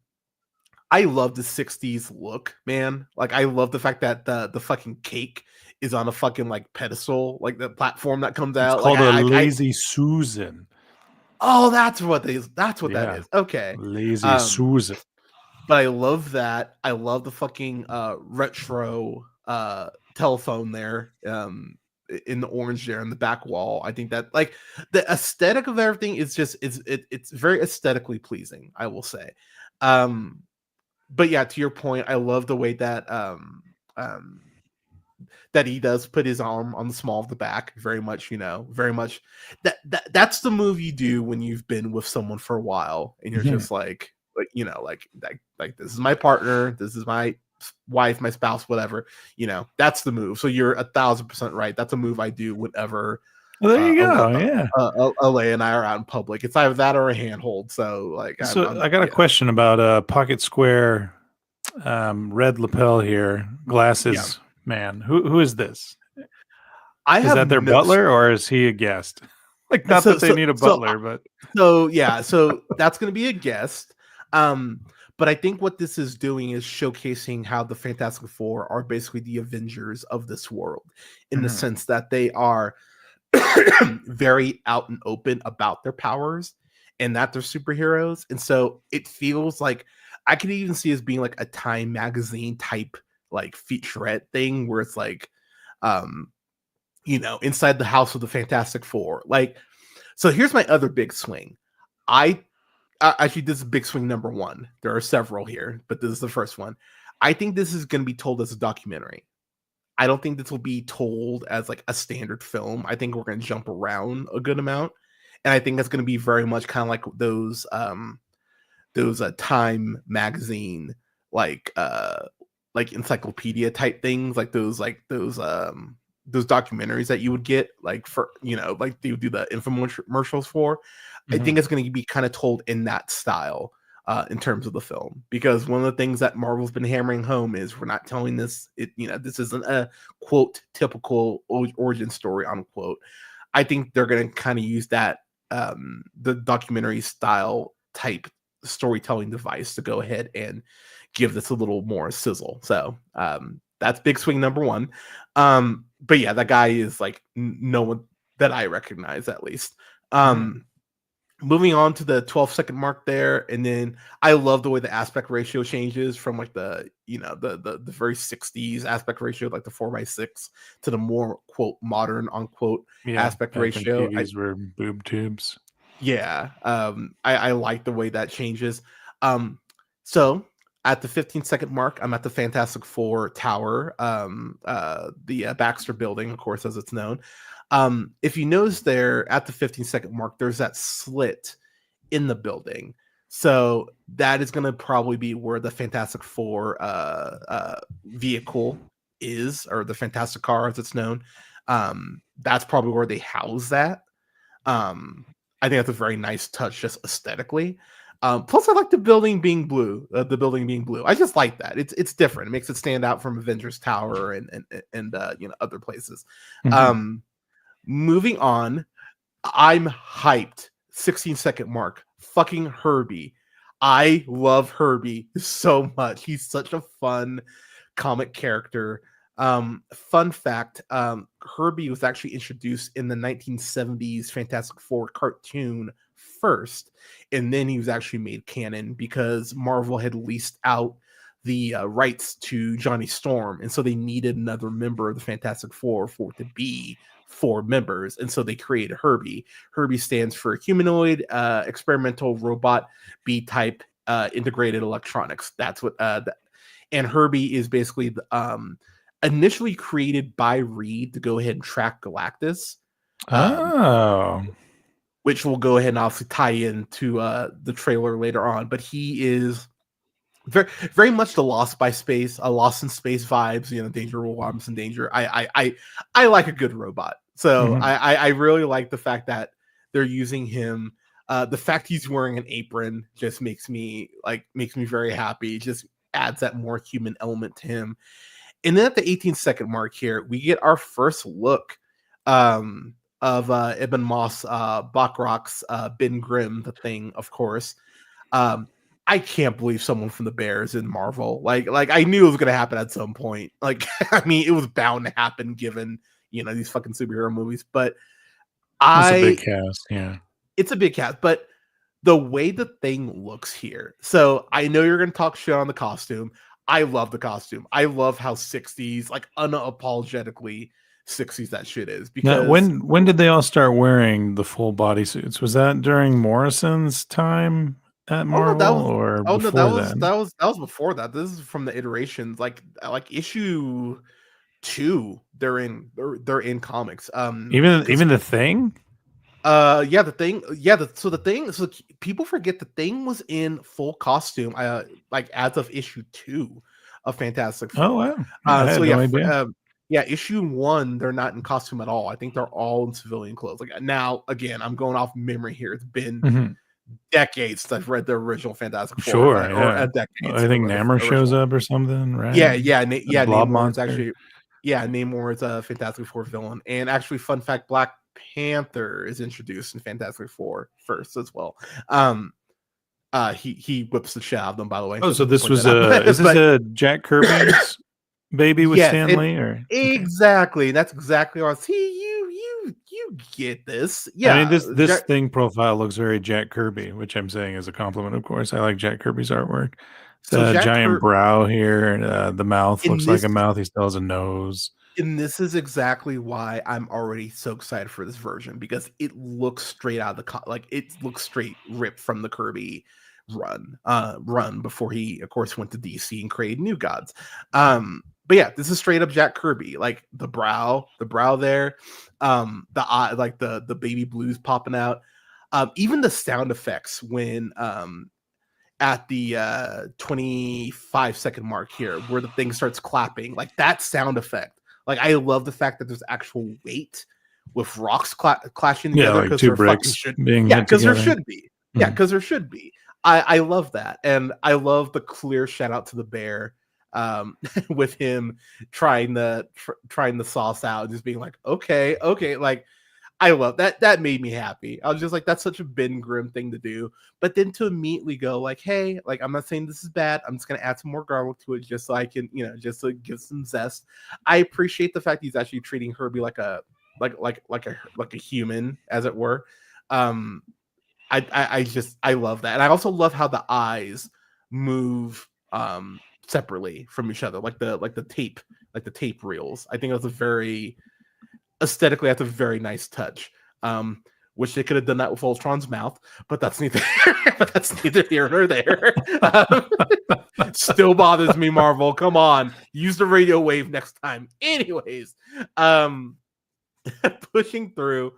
the 60s look, man. Like I love the fact that the fucking cake is on a fucking like pedestal, like the platform that comes It's out. called Like a Lazy Susan. oh, that's what that Yeah, is. Okay. Lazy Susan. But I love that. I love the fucking retro telephone there. In the orange there in the back wall. I think that like the aesthetic of everything is just it's very aesthetically pleasing, I will say. But yeah, to your point, I love the way that that he does put his arm on the small of the back. Very much, very much that's the move you do when you've been with someone for a while and you're just like this is my partner, this is my wife, my spouse, whatever. That's the move. So you're 1,000% right. That's a move I do whenever Well, there you go. Yeah. LA and I are out in public. It's either that or a handhold. So like, I got a question about Pocket Square, red lapel here, glasses man. Who is this? Is that their butler or is he a guest? Like, not that they need a butler, but so that's going to be a guest. But I think what this is doing is showcasing how the Fantastic Four are basically the Avengers of this world, in the sense that they are very out and open about their powers and that they're superheroes. And so it feels like I could even see as being like a Time magazine type like featurette thing where it's like, inside the house of the Fantastic Four. Like, so here's my other big swing. Actually, this is big swing number one. There are several here, but this is the first one. I think this is going to be told as a documentary. I don't think this will be told as like a standard film. I think we're going to jump around a good amount, and I think that's going to be very much kind of like those Time magazine like encyclopedia type things, like those documentaries that you would get like for like they would do the infomercials for. I think it's going to be kind of told in that style in terms of the film, because one of the things that Marvel's been hammering home is we're not telling this. This isn't a quote typical origin story unquote. I think they're going to kind of use that the documentary style type storytelling device to go ahead and give this a little more sizzle. So that's big swing number one. But yeah, that guy is like no one that I recognize, at least. Moving on to the 12-second mark there, and then I love the way the aspect ratio changes from like the very 60s aspect ratio, like the 4:6, to the more quote modern unquote aspect ratio. TVs were boob tubes. Yeah, I like the way that changes. So at the 15-second mark, I'm at the Fantastic Four Tower, the Baxter Building, of course, as it's known. If you notice there at the 15-second mark, there's that slit in the building. So that is going to probably be where the Fantastic Four vehicle is, or the Fantastic Car as it's known. That's probably where they house that. I think that's a very nice touch, just aesthetically. Plus, I like the building being blue. I just like that. It's different. It makes it stand out from Avengers Tower and other places. Moving on, I'm hyped. 16-second mark. Fucking Herbie. I love Herbie so much. He's such a fun comic character. Fun fact, Herbie was actually introduced in the 1970s Fantastic Four cartoon first, and then he was actually made canon because Marvel had leased out the rights to Johnny Storm, and so they needed another member of the Fantastic Four for it to be 4 members, and so they created Herbie. Herbie stands for humanoid, experimental robot, B-type, integrated electronics. That's what and Herbie is basically initially created by Reed to go ahead and track Galactus. Which will go ahead and obviously tie into the trailer later on. But he is very, very much the Lost by Space, a Lost in Space vibes. Danger Will Robinson Danger. I like a good robot, so I really like the fact that they're using him. The fact he's wearing an apron just makes me very happy. Just adds that more human element to him. And then at the 18-second mark here, we get our first look of Ibn Moss, Bachrach's Ben Grimm, the Thing, of course. I can't believe someone from the Bears in Marvel. Like I knew it was gonna happen at some point. Like, I mean, it was bound to happen given these fucking superhero movies. But it's a big cast, yeah. It's a big cast, but the way the Thing looks here. So I know you're gonna talk shit on the costume. I love the costume. I love how 60s, like unapologetically 60s that shit is. Because now, when did they all start wearing the full bodysuits? Was that during Morrison's time at Marvel, or before that? That was before that. This is from the iterations, like issue 2. They're in comics. Even the Thing. The Thing. So people forget the Thing was in full costume, like as of issue 2 of Fantastic Four. Oh wow! I had no idea. Issue 1, they're not in costume at all. I think they're all in civilian clothes. Like now, again, I'm going off memory here. It's been decades since I've read the original Fantastic Four. Sure, or a decade. I think Namor shows up or something, right? Namor is actually Namor is a Fantastic Four villain. And actually, fun fact: Black Panther is introduced in Fantastic Four first as well. He whips the shit out of them, by the way. Oh, so this was a Jack Kirby's baby with Stan Lee, or exactly? That's exactly what I see. You get this. Yeah, I mean this Thing profile looks very Jack Kirby, which I'm saying is a compliment, of course. I like Jack Kirby's artwork. The giant brow here, the mouth looks like a mouth. He still has a nose. And this is exactly why I'm already so excited for this version, because it looks straight out of the it looks straight ripped from the Kirby run before he, of course, went to DC and created New Gods. But yeah, this is straight up Jack Kirby. Like the brow there, the eye, like the baby blues popping out. Even the sound effects when at the 25-second mark here, where the Thing starts clapping, like that sound effect. Like I love the fact that there's actual weight with rocks clashing together, like two bricks being hit because there together. should be. Yeah, because there should be. I love that, and I love the clear shout out to the bear, with him trying the sauce out and just being like, okay, like I love that. That made me happy. I was just like, that's such a Ben Grimm thing to do. But then to immediately go like, hey, like I'm not saying this is bad. I'm just gonna add some more garlic to it just so I can, just to give some zest. I appreciate the fact he's actually treating Herbie like a human, as it were. I love that. And I also love how the eyes move separately from each other, like the tape reels. I think that's aesthetically, that's a very nice touch. Wish they could have done that with Ultron's mouth, but that's neither here nor there. Still bothers me, Marvel. Come on, use the radio wave next time. Anyways, pushing through.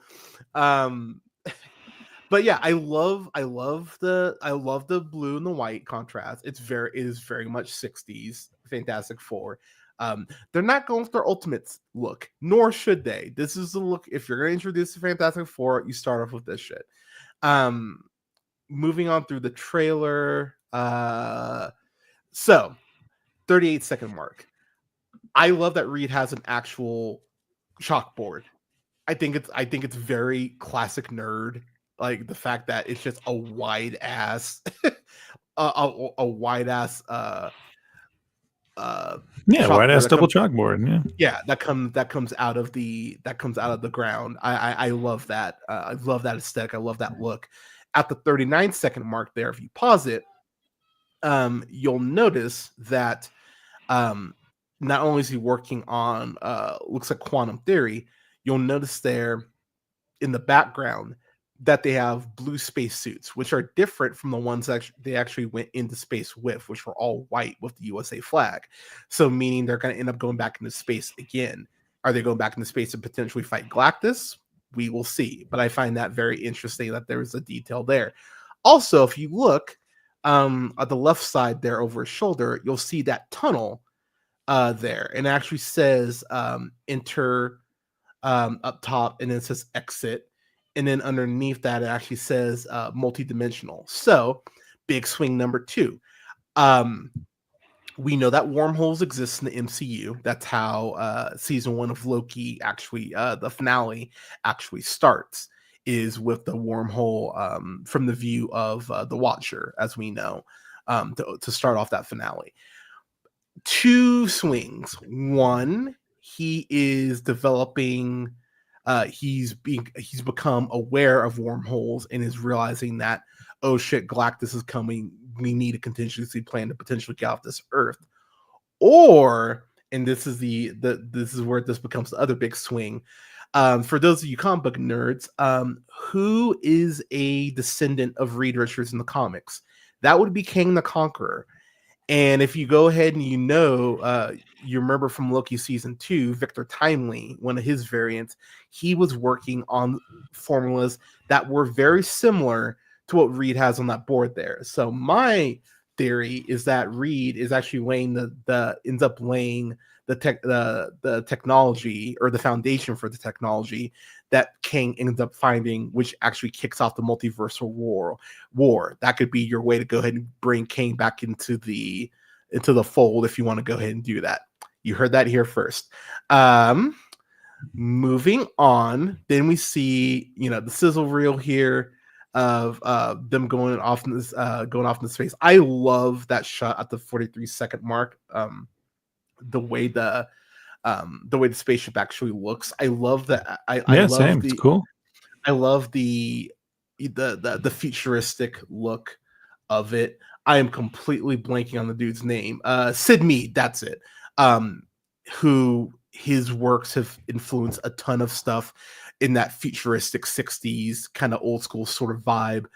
But yeah, I love the blue and the white contrast. It is very much 60s Fantastic Four. They're not going with their Ultimates look, nor should they. This is the look. If you're going to introduce the Fantastic Four, you start off with this shit. Um, Moving on through the trailer. So 38-second mark. I love that Reed has an actual chalkboard. I think it's very classic nerd. Like the fact that it's just a wide ass, a wide ass Yeah, white chalkboard ass that double comes, chalkboard. Yeah. yeah, that comes out of the ground. I love that. I love that aesthetic. I love that look. At the 39-second mark, there, if you pause it, you'll notice that not only is he working on looks like quantum theory, you'll notice there in the background that they have blue space suits, which are different from the ones that they actually went into space with, which were all white with the USA flag. So meaning they're going to end up going back into space again. Are they going back into space to potentially fight Galactus? We will see. But I find that very interesting that there's a detail there. Also, if you look at the left side there over his shoulder, you'll see that tunnel there, and it actually says enter up top, and then it says exit, and then underneath that it actually says multi-dimensional. So big swing number 2. We know that wormholes exist in the MCU. That's how season 1 of Loki actually the finale actually starts, is with the wormhole from the view of the Watcher, as we know, to start off that finale. 2 swings. One, he is developing he's become aware of wormholes and is realizing that, oh shit, Galactus is coming, we need a contingency plan to potentially get off this earth. Or, and this is this is where this becomes the other big swing, for those of you comic book nerds, who is a descendant of Reed Richards in the comics? That would be Kang the Conqueror. And if you go ahead and you remember from Loki season 2, Victor Timely, one of his variants, he was working on formulas that were very similar to what Reed has on that board there. So my theory is that Reed is actually ends up laying the technology, or the foundation for the technology that Kang ends up finding, which actually kicks off the multiversal war. That could be your way to go ahead and bring Kang back into the fold, if you want to go ahead and do that. You heard that here first. Moving on, then we see the sizzle reel here of them going off into space. I love that shot at the 43-second mark. The way the spaceship actually looks. I love that. I love same. It's cool. I love the futuristic look of it. I am completely blanking on the dude's name. Sid Mead, that's it. Who his works have influenced a ton of stuff in that futuristic 60s kind of old school sort of vibe,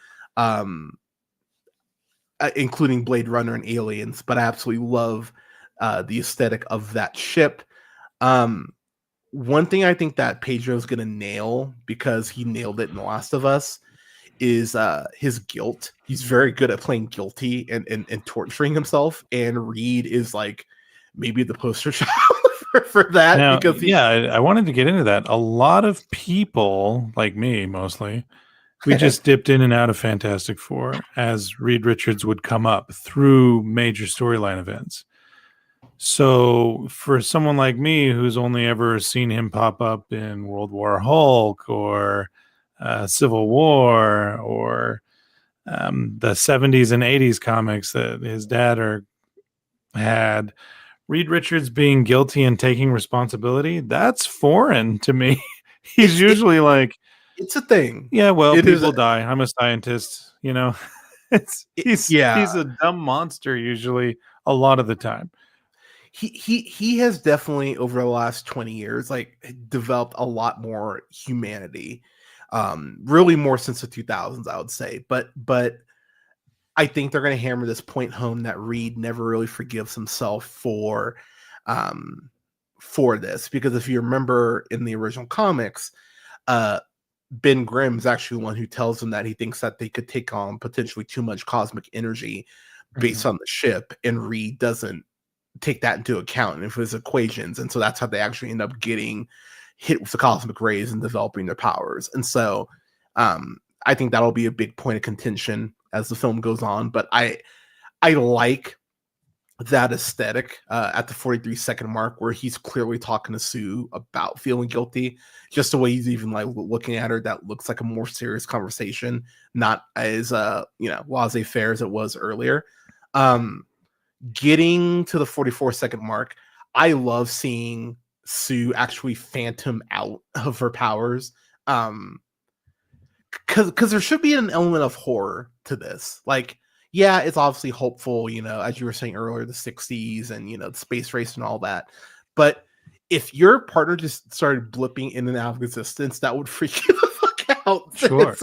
including Blade Runner and Aliens. But I absolutely love the aesthetic of that ship. One thing I think that Pedro's gonna nail, because he nailed it in The Last of Us, is his guilt. He's very good at playing guilty and torturing himself, and Reed is like maybe the poster child for that. Now, Because I wanted to get into that. A lot of people, like me mostly, we just dipped in and out of Fantastic Four as Reed Richards would come up through major storyline events. So for someone like me who's only ever seen him pop up in World War Hulk or Civil War or the 70s and 80s comics that his dad had, Reed Richards being guilty and taking responsibility, that's foreign to me. He's usually like, it's a thing. yeah, well, It people die. I'm a scientist, he's a dumb monster usually a lot of the time. He has definitely, over the last 20 years, like, developed a lot more humanity, really more since the 2000s, I would say. But I think they're going to hammer this point home that Reed never really forgives himself for this, because if you remember in the original comics, Ben Grimm's actually the one who tells him that he thinks that they could take on potentially too much cosmic energy based on the ship, and Reed doesn't take that into account in his equations, and so that's how they actually end up getting hit with the cosmic rays and developing their powers. And so I think that'll be a big point of contention as the film goes on. But I like that aesthetic at the 43-second mark, where he's clearly talking to Sue about feeling guilty. Just the way he's even like looking at her, that looks like a more serious conversation, not as laissez-faire as it was earlier. Getting to the 44-second mark, I love seeing Sue actually phantom out of her powers. Because there should be an element of horror to this. Like, yeah, it's obviously hopeful, as you were saying earlier, the 60s and, the space race and all that. But if your partner just started blipping in and out of existence, that would freak you the fuck out. Sure.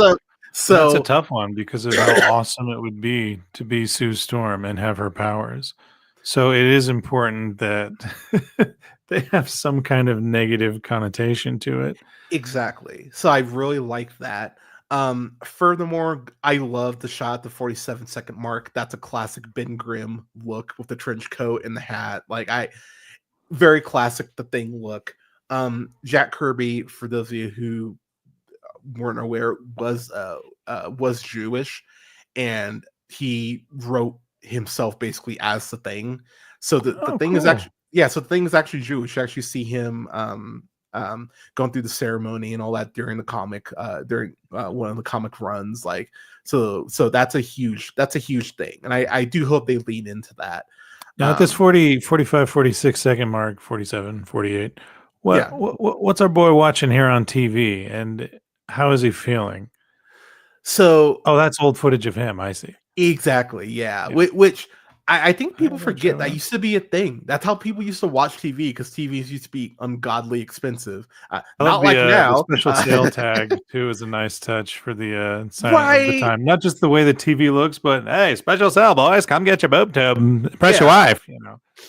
So that's a tough one because of how awesome it would be to be Sue Storm and have her powers. So it is important that they have some kind of negative connotation to it. Exactly. So I really like that. Furthermore, I love the shot at the 47-second mark. That's a classic Ben Grimm look with the trench coat and the hat. Like, very classic The Thing look. Jack Kirby, for those of you who weren't aware, was Jewish, and he wrote himself basically as the Thing. So the Thing is actually, so the Thing is actually Jewish. You actually see him going through the ceremony and all that during the comic, during one of the comic runs. Like, so that's a huge thing, and I do hope they lean into that. Now at this 40, 45, 46 second mark, 47, 48, what's our boy watching here on TV, and how is he feeling? So, that's old footage of him. I see. Exactly. Yeah. Which I think people forget that used to be a thing. That's how people used to watch TV, because TVs used to be ungodly expensive. Not like now. The special sale tag too is a nice touch for the sign of the time. Not just the way the TV looks, but hey, special sale, boys, come get your boob tube, impress your wife.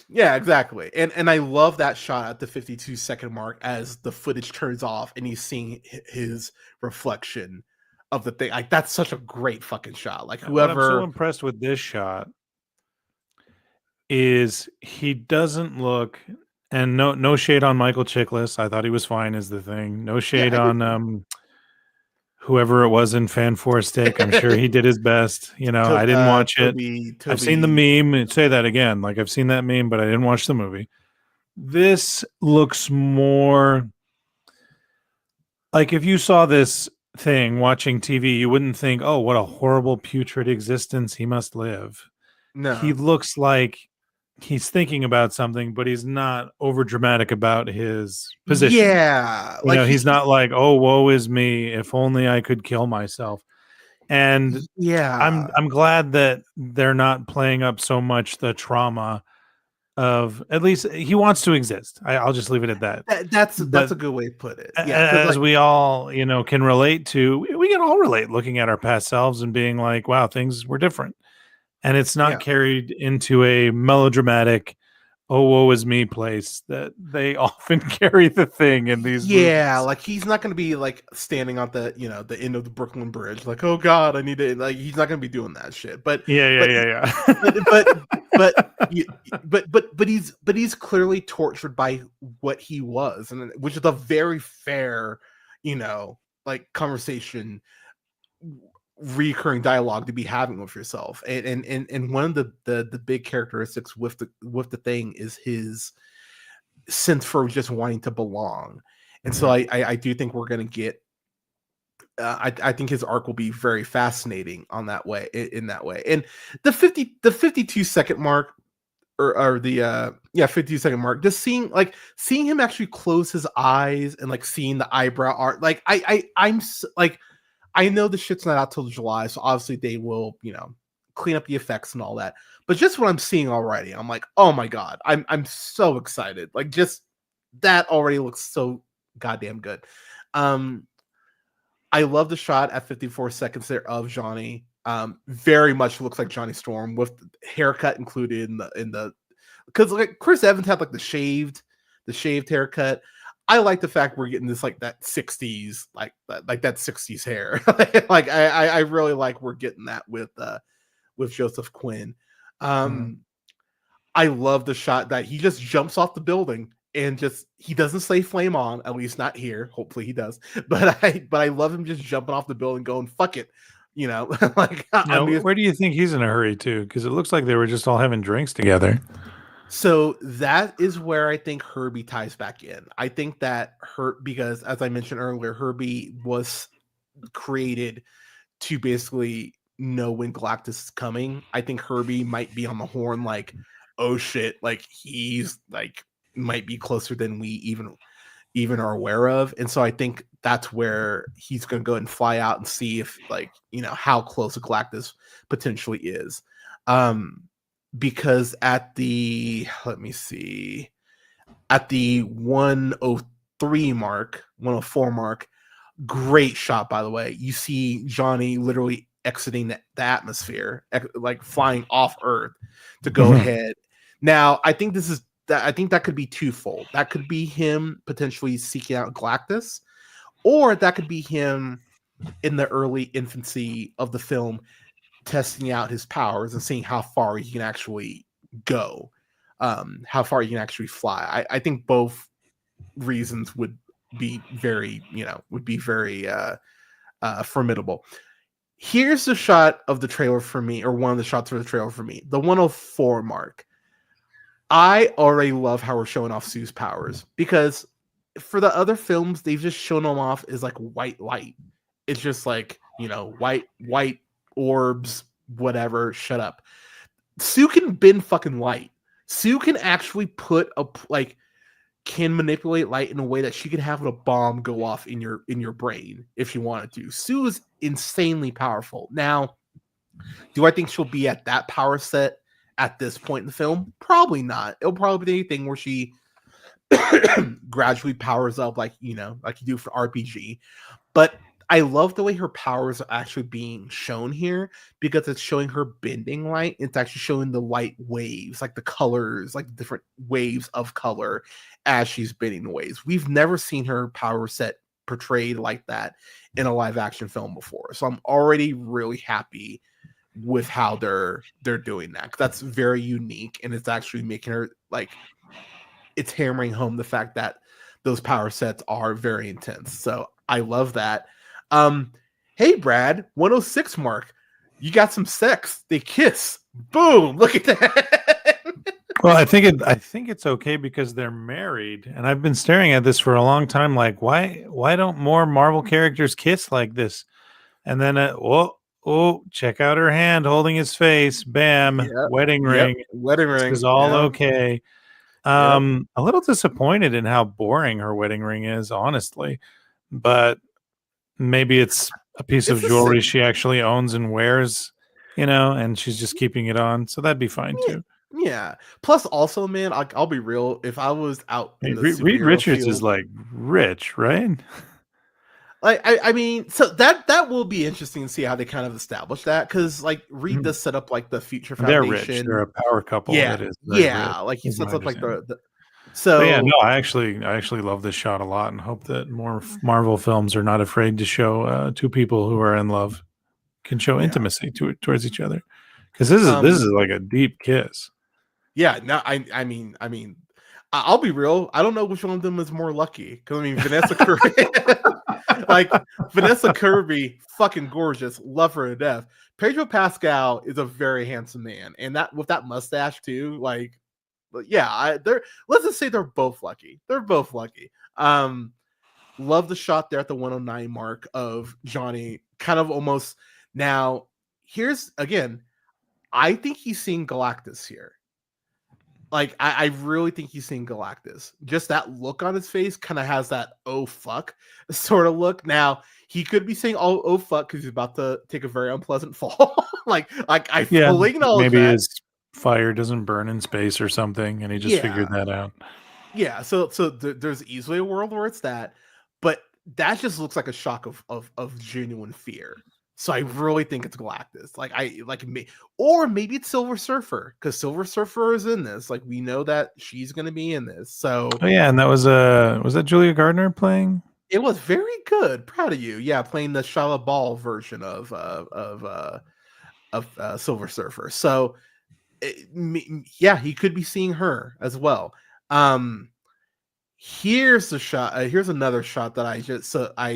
Yeah, exactly. And I love that shot at the 52-second mark as the footage turns off and he's seeing his reflection of the Thing. Like, that's such a great fucking shot. Like, whoever. What I'm so impressed with this shot is he doesn't look, and no shade on Michael Chiklis. I thought he was fine as the Thing. No shade on whoever it was in Fan Force Take. I'm sure he did his best. I didn't watch it. I've seen the meme. Say that again. Like, I've seen that meme, but I didn't watch the movie. This looks more like, if you saw this Thing watching TV, you wouldn't think, oh, what a horrible putrid existence he must live. No, he looks like he's thinking about something, but he's not over dramatic about his position. Yeah, he's not like, oh, woe is me, if only I could kill myself. And I'm glad that they're not playing up so much the trauma of, at least he wants to exist. I'll just leave it at that. That's a good way to put it. Yeah, as we all can relate to, we can all relate looking at our past selves and being like, wow, things were different. And it's not carried into a melodramatic, oh, woe is me place that they often carry the Thing in these movies. Like, he's not going to be like standing on the the end of the Brooklyn Bridge, like, oh God, I need to, like, he's not going to be doing that shit. But but he's clearly tortured by what he was, and which is a very fair, like, conversation, recurring dialogue to be having with yourself. And one of the big characteristics with the Thing is his sense for just wanting to belong. And so I do think we're going to get I think his arc will be very fascinating on that way, in that way. And the 52-second mark, or the 52-second mark, just seeing him actually close his eyes and like seeing the eyebrow art, like I'm like, I know the shit's not out till July, so obviously they will, clean up the effects and all that. But just what I'm seeing already, I'm like, oh my God, I'm so excited. Like, just that already looks so goddamn good. I love the shot at 54 seconds there of Johnny. Very much looks like Johnny Storm, with the haircut included in the because like Chris Evans had like the shaved haircut. I like the fact we're getting this like that 60s, like that 60s hair. Like I really like we're getting that with Joseph Quinn. Mhm. I love the shot that he just jumps off the building and just he doesn't say flame on, at least not here. Hopefully he does. But I love him just jumping off the building going, fuck it. You know, like I Now, mean where do you think he's in a hurry to? Because it looks like they were just all having drinks together. so that is where I think Herbie ties back in. I think that because as I mentioned earlier, Herbie was created to basically know when Galactus is coming. I think Herbie might be on the horn, like, oh shit, like he's like might be closer than we even are aware of. And so I think that's where he's gonna go and fly out and see if like, how close Galactus potentially is. Because at the let me see, at the 103 mark, 104 mark, great shot, by the way. You see Johnny literally exiting the atmosphere, like flying off Earth to go Mhm. ahead. Now, I think this is that. I think that could be twofold. That could be him potentially seeking out Galactus, or that could be him in the early infancy of the film testing out his powers and seeing how far he can actually go, how far he can actually fly. I think both reasons would be very, formidable. Here's the shot of the trailer for me, or one of the shots of the trailer for me, the 104 mark. I already love how we're showing off Sue's powers because for the other films, they've just shown them off as like white light. It's just like, white orbs, whatever, shut up. Sue can bend fucking light. Sue can actually can manipulate light in a way that she could have a bomb go off in your brain if she wanted to. Sue is insanely powerful. Now, do I think she'll be at that power set at this point in the film? Probably not. It'll probably be anything where she gradually powers up like you do for RPG. But I love the way her powers are actually being shown here because it's showing her bending light. It's actually showing the light waves, like the colors, like different waves of color as she's bending the waves. We've never seen her power set portrayed like that in a live action film before. So I'm already really happy with how they're doing that. That's very unique and it's actually making her like it's hammering home the fact that those power sets are very intense. So I love that. Hey Brad, 106 mark. You got some sex. They kiss. Boom. Look at that. Well, I think it's okay because they're married, and I've been staring at this for a long time. Like, why don't more Marvel characters kiss like this? And then, check out her hand holding his face. Bam, Yep. wedding Yep. ring. Wedding This ring. is all Yeah. okay. Yep. A little disappointed in how boring her wedding ring is, honestly. But maybe it's a piece of It's a jewelry she actually owns and wears, and she's just keeping it on. So that'd be fine yeah. too. Yeah. Plus, also, man, I'll be real. If I was out Hey, in the Reed superhero Richards is field, like rich, right? like I mean, so that will be interesting to see how they kind of establish that because like Reed Mhm. does set up like the Future They're rich. Foundation. They're a power couple Yeah, that is very rich, yeah, like he is my sets up like understanding. the But yeah, no, so I actually love this shot a lot, and hope that more Marvel films are not afraid to show two people who are in love can show yeah. intimacy towards each other, because this is like a deep kiss. Yeah, no, I'll be real. I don't know which one of them is more lucky because I mean Vanessa Kirby, like Vanessa Kirby, fucking gorgeous, love her to death. Pedro Pascal is a very handsome man, and that with that mustache too, like, yeah, they're let's just say they're both lucky. They're both lucky. Love the shot there at the 109 mark of Johnny, kind of almost now. Here's again, I think he's seeing Galactus here. Like I really think he's seeing Galactus. Just that look on his face kind of has that oh fuck sort of look. Now he could be saying oh fuck because he's about to take a very unpleasant fall. like I Yeah, fully acknowledge maybe that. his fire doesn't burn in space or something, and he just Yeah, figured that out. yeah. So there's easily a world where it's that, but that just looks like a shock of genuine fear. So I really think it's Galactus. Or maybe it's Silver Surfer, because Silver Surfer is in this. Like, we know that she's going to be in this. So Oh yeah, and that was that Julia Gardner playing? it was very good. Proud of you. Yeah, playing the Shala Ball version of Silver Surfer. So yeah, he could be seeing her as well. Here's the shot. Here's another shot that I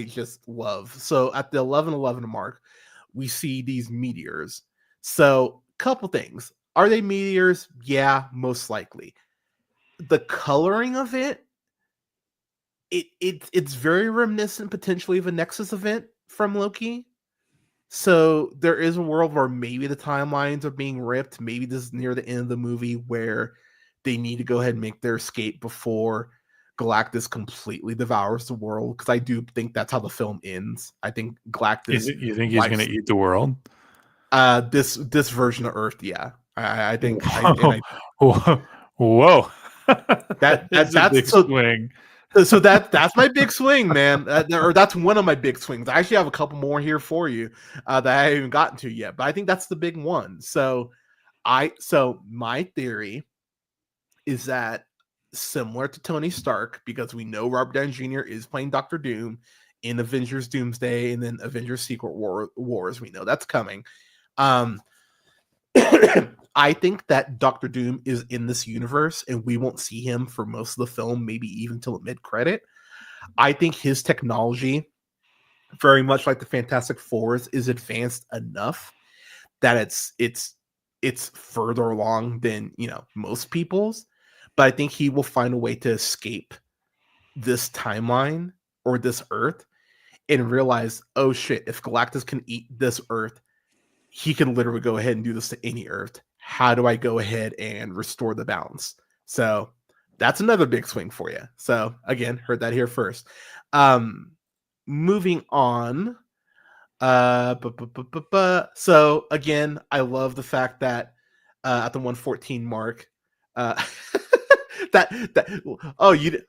just love. So at the 11:11 mark, we see these meteors. So couple things. Are they meteors? Yeah, most likely. The coloring of it's very reminiscent potentially of a Nexus event from Loki. So there is a world where maybe the timelines are being ripped. Maybe this is near the end of the movie where they need to go ahead and make their escape before Galactus completely devours the world. Because I do think that's how the film ends. I think Galactus. You think he's going to eat the world? This version of Earth, yeah. I think. Whoa, whoa. That's a big swing. So that's my big swing, man. Or that's one of my big swings. I actually have a couple more here for you that I haven't even gotten to yet, but I think that's the big one. So my theory is that, similar to Tony Stark, because we know Robert Downey Jr. is playing Doctor Doom in Avengers Doomsday and then Avengers Secret Wars. We know that's coming. I think that Doctor Doom is in this universe and we won't see him for most of the film, maybe even till mid-credit. I think his technology, very much like the Fantastic Fours, is advanced enough that it's further along than, most people's. But I think he will find a way to escape this timeline or this Earth and realize, oh shit, if Galactus can eat this Earth, he can literally go ahead and do this to any Earth. How do I go ahead and restore the balance? So that's another big swing for you. So again, heard that here first. Moving on. So again, I love the fact that at the 114 mark, I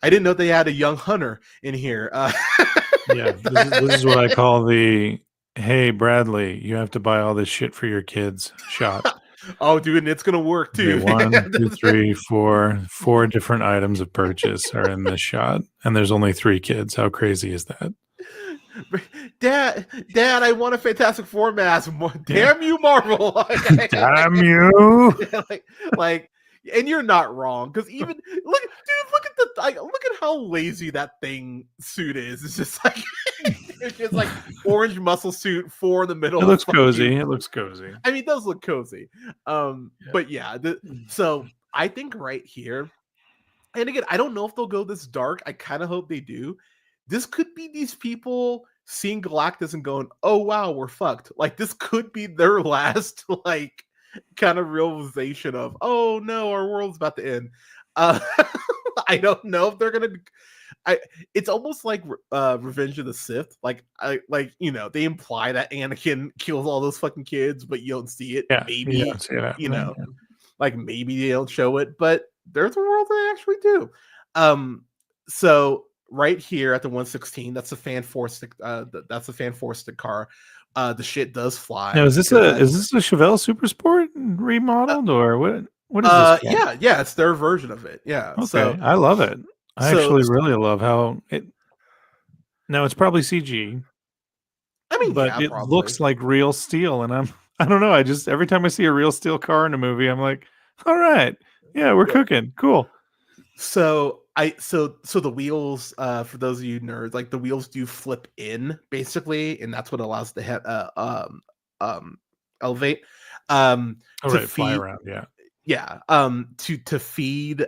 didn't know they had a young Hunter in here. Yeah, this is what I call the "Hey Bradley, you have to buy all this shit for your kids" shot. Oh, dude, and it's gonna work too. Okay, 1, 2, 3, 4. 4 different items of purchase are in this shot, and there's only 3 kids. How crazy is that? Dad, I want a Fantastic Four mask. Damn you, Marvel! Damn you! And you're not wrong, because even look at how lazy that suit is. It's just like it's just like orange muscle suit, 4 in the middle. It looks cozy. It looks cozy. I mean, it does look cozy. But yeah, so I think right here, and again, I don't know if they'll go this dark. I kind of hope they do. This could be these people seeing Galactus and going, "Oh wow, we're fucked." Like, this could be their last kind of realization of, "Oh no, our world's about to end." I don't know if they're gonna. It's almost like Revenge of the Sith. They imply that Anakin kills all those fucking kids, but you don't see it. Yeah, maybe you don't see it maybe they don't show it, but there's a world they actually do. So right here at the 116, that's a fan force. That's a fan force car. The shit does fly. Now, is this a Chevelle Super Sport remodeled or what? What is this? Yeah, it's their version of it. Yeah. Okay, so I love it. I actually really love how it. Now it's probably CG. I mean, but it looks like real steel, and I don't know. I just every time I see a real steel car in a movie, I'm like, all right, yeah, we're cooking, cool. So the wheels, for those of you nerds, the wheels do flip in basically, and that's what allows the head elevate. Fly around, yeah. Yeah, to feed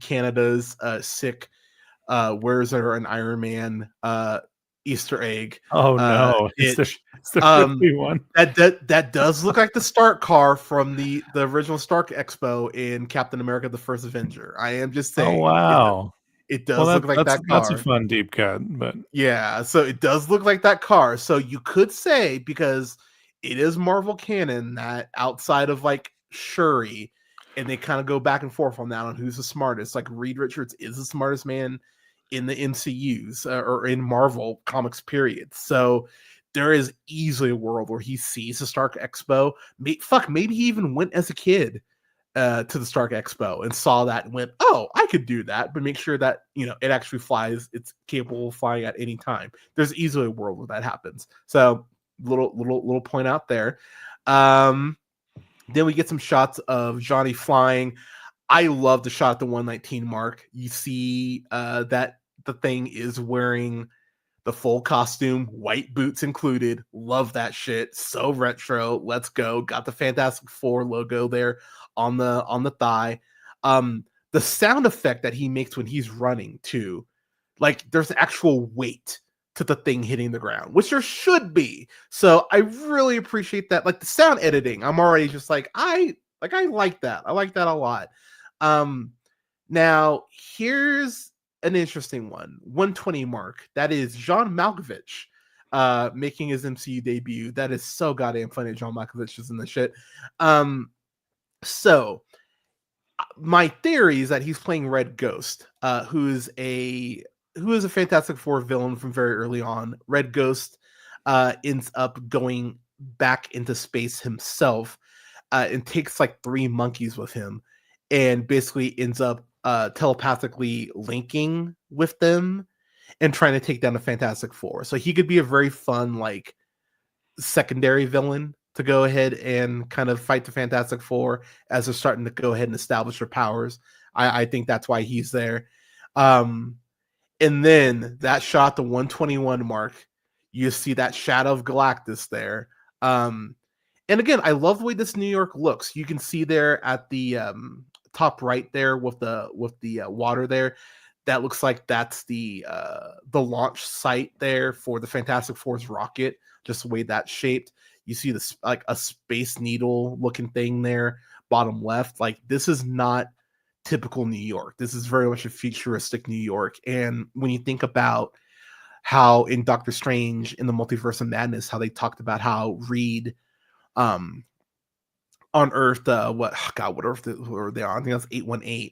Canada's sick where's there an Iron Man Easter egg. Oh no, it's the 51. That does look like the Stark car from the original Stark Expo in Captain America: The First Avenger. I am just saying. Oh wow, it does look like that car. That's a fun deep cut, but yeah, so it does look like that car. So you could say, because it is Marvel canon, that outside of Shuri, and they kind of go back and forth on that, on who's the smartest. Reed Richards is the smartest man in the MCUs or in Marvel comics, period. So there is easily a world where he sees the Stark Expo. Maybe he even went as a kid to the Stark Expo and saw that and went, "Oh, I could do that," but make sure that it actually flies. It's capable of flying at any time. There's easily a world where that happens. So little point out there. Then we get some shots of Johnny flying. I love the shot at the 119 mark. You see that the thing is wearing the full costume, white boots included. Love that shit. So retro. Let's go. Got the Fantastic Four logo there on the thigh. The sound effect that he makes when he's running too, like there's actual weight to the thing hitting the ground, which there should be. So I really appreciate that. Like the sound editing, I'm already just like I like that. I like that a lot. Now here's an interesting one. 120 mark. That is John Malkovich making his MCU debut. That is so goddamn funny. John Malkovich is in the shit. So my theory is that he's playing Red Ghost, who is a Fantastic Four villain from very early on. Red Ghost ends up going back into space himself and takes like 3 monkeys with him, and basically ends up telepathically linking with them and trying to take down the Fantastic Four. So he could be a very fun like secondary villain to go ahead and kind of fight the Fantastic Four as they're starting to go ahead and establish their powers. I think that's why he's there. And then that shot, the 121 mark, you see that shadow of Galactus there. And again, I love the way this New York looks. You can see there at the top right there with the water there. That looks like that's the launch site there for the Fantastic Four's rocket. Just the way that's shaped. You see this like a Space Needle looking thing there, bottom left. Like this is not typical New York. This is very much a futuristic New York. And when you think about how in Doctor Strange in the Multiverse of Madness, how they talked about how Reed on Earth, what Earth were they on? I think that's 818.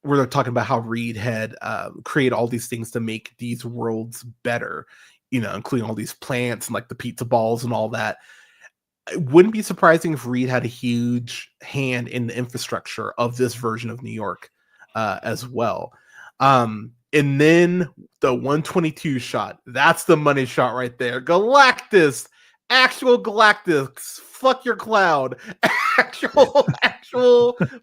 Where they're talking about how Reed had created all these things to make these worlds better, including all these plants and like the pizza balls and all that. It wouldn't be surprising if Reed had a huge hand in the infrastructure of this version of New York as well. And then the 122 shot, that's the money shot right there. Galactus, actual Galactus, fuck your cloud. actual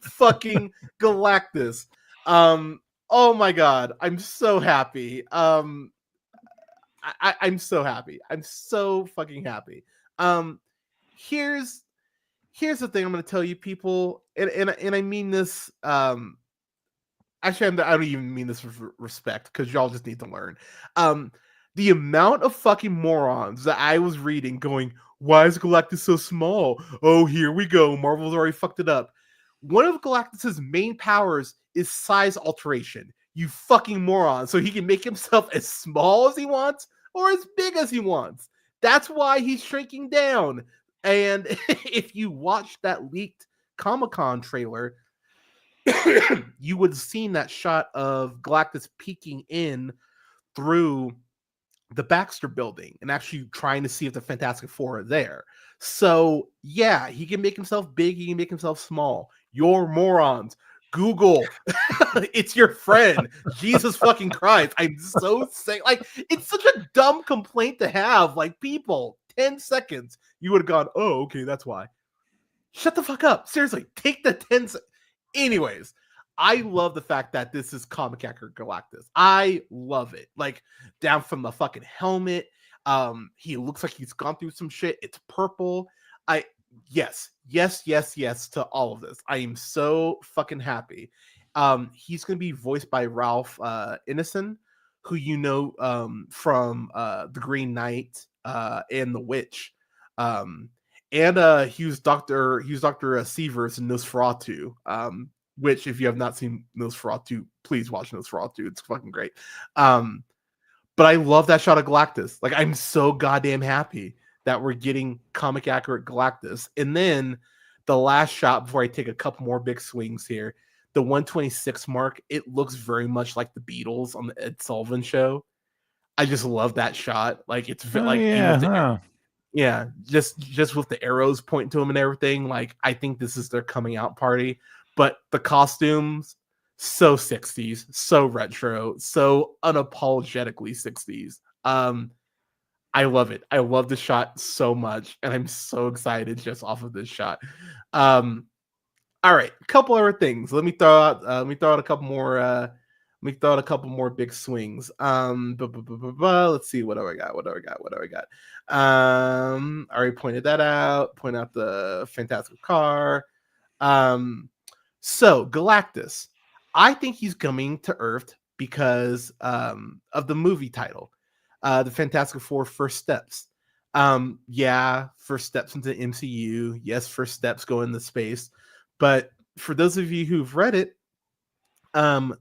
fucking Galactus. Oh my God, I'm so happy. I'm so happy. I'm so fucking happy. Here's the thing I'm going to tell you, people, and I mean this. Actually, I don't even mean this with respect because y'all just need to learn. The amount of fucking morons that I was reading, going, "Why is Galactus so small? Oh, here we go. Marvel's already fucked it up." One of Galactus's main powers is size alteration. You fucking moron! So he can make himself as small as he wants or as big as he wants. That's why he's shrinking down. And if you watch that leaked Comic-Con trailer, you would have seen that shot of Galactus peeking in through the Baxter building and actually trying to see if the Fantastic Four are there. So yeah, he can make himself big, he can make himself small. You're morons. Google. It's your friend. Jesus fucking Christ. I'm so sick. Like, it's such a dumb complaint to have. Like, people, 10 seconds, you would have gone, "Oh, okay, that's why." Shut the fuck up. Seriously, take the 10 seconds. Anyways, I love the fact that this is comic accurate Galactus. I love it. Like, down from the fucking helmet. He looks like he's gone through some shit. It's purple. Yes to all of this. I am so fucking happy. He's gonna be voiced by Ralph Ineson, who from The Green Knight and The Witch. And he was Dr. Seavers in Nosferatu. Which, if you have not seen Nosferatu, please watch Nosferatu. It's fucking great. But I love that shot of Galactus. Like, I'm so goddamn happy that we're getting comic accurate Galactus. And then the last shot before I take a couple more big swings here, the 126 mark, it looks very much like the Beatles on the Ed Sullivan Show. I just love that shot. Like it's Oh, like even yeah, with the huh. yeah, just with the arrows pointing to him and everything. Like I think this is their coming out party. But the costumes, so 60s, so retro, so unapologetically 60s. I love it. I love the shot so much, and I'm so excited just off of this shot. All right, a couple other things. Let me throw out a couple more. Let me throw out a couple more big swings. Let's see what do I got. I already pointed that out. Point out the fantastic car. So Galactus, I think he's coming to Earth because of the movie title, the Fantastic Four: First Steps. Yeah, first steps into MCU. Yes, first steps go into space. But for those of you who've read it, the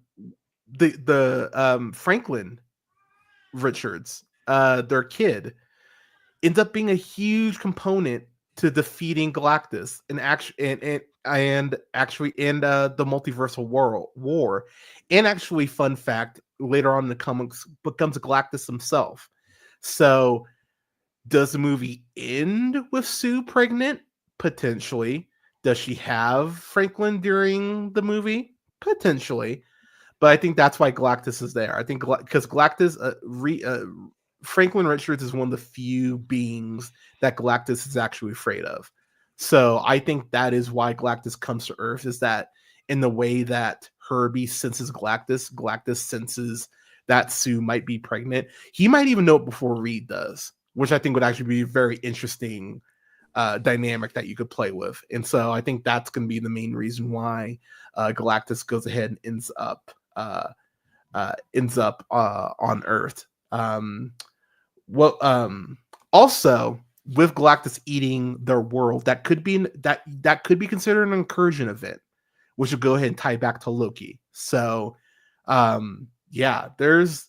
Franklin Richards, their kid, ends up being a huge component to defeating Galactus and actually in the multiversal war. And actually, fun fact, later on in the comics, becomes Galactus himself. So, does the movie end with Sue pregnant? Potentially. Does she have Franklin during the movie? Potentially. But I think that's why Galactus is there. I think because Galactus, Franklin Richards is one of the few beings that Galactus is actually afraid of. So I think that is why Galactus comes to Earth, is that in the way that Herbie senses Galactus, Galactus senses that Sue might be pregnant. He might even know it before Reed does, which I think would actually be a very interesting dynamic that you could play with. And so I think that's going to be the main reason why Galactus goes ahead and ends up on Earth. Also with Galactus eating their world, that could be considered an incursion event, which will go ahead and tie back to Loki. So yeah, there's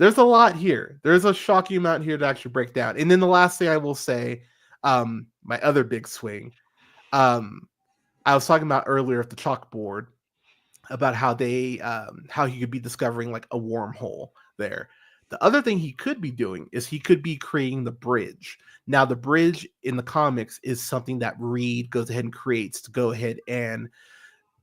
a lot here. There's a shocking amount here to actually break down. And then the last thing I will say, my other big swing, I was talking about earlier at the chalkboard about how he could be discovering like a wormhole there. The other thing he could be doing is he could be creating the bridge. Now, the bridge in the comics is something that Reed goes ahead and creates to go ahead and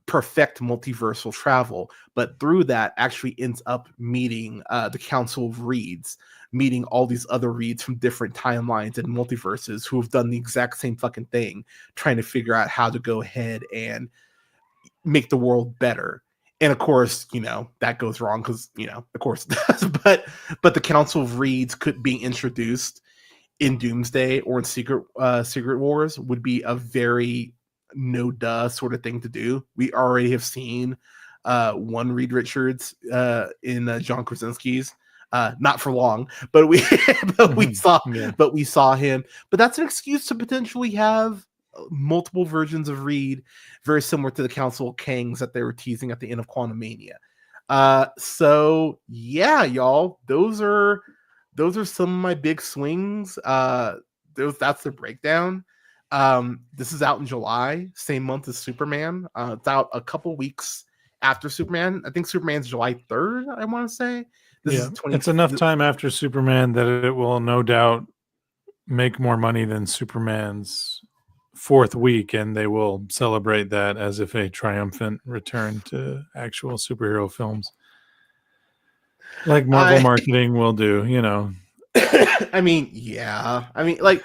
perfect multiversal travel, but through that actually ends up meeting the Council of Reeds, meeting all these other Reeds from different timelines and multiverses who have done the exact same fucking thing, trying to figure out how to go ahead and make the world better. And of course, that goes wrong because, of course it does. But the Council of Reeds could be introduced in Doomsday or in Secret Wars would be a very no duh sort of thing to do. We already have seen one Reed Richards in John Krasinski's. Not for long, but we saw him. But that's an excuse to potentially have multiple versions of Reed, very similar to the Council of Kangs that they were teasing at the end of Quantumania. So yeah, y'all, those are some of my big swings. That's the breakdown. This is out in July, same month as Superman. It's out a couple weeks after Superman. I think Superman's July 3rd, I want to say. It's enough time after Superman that it will no doubt make more money than Superman's fourth week, and they will celebrate that as if a triumphant return to actual superhero films, like Marvel marketing will do. I mean, yeah. I mean, like,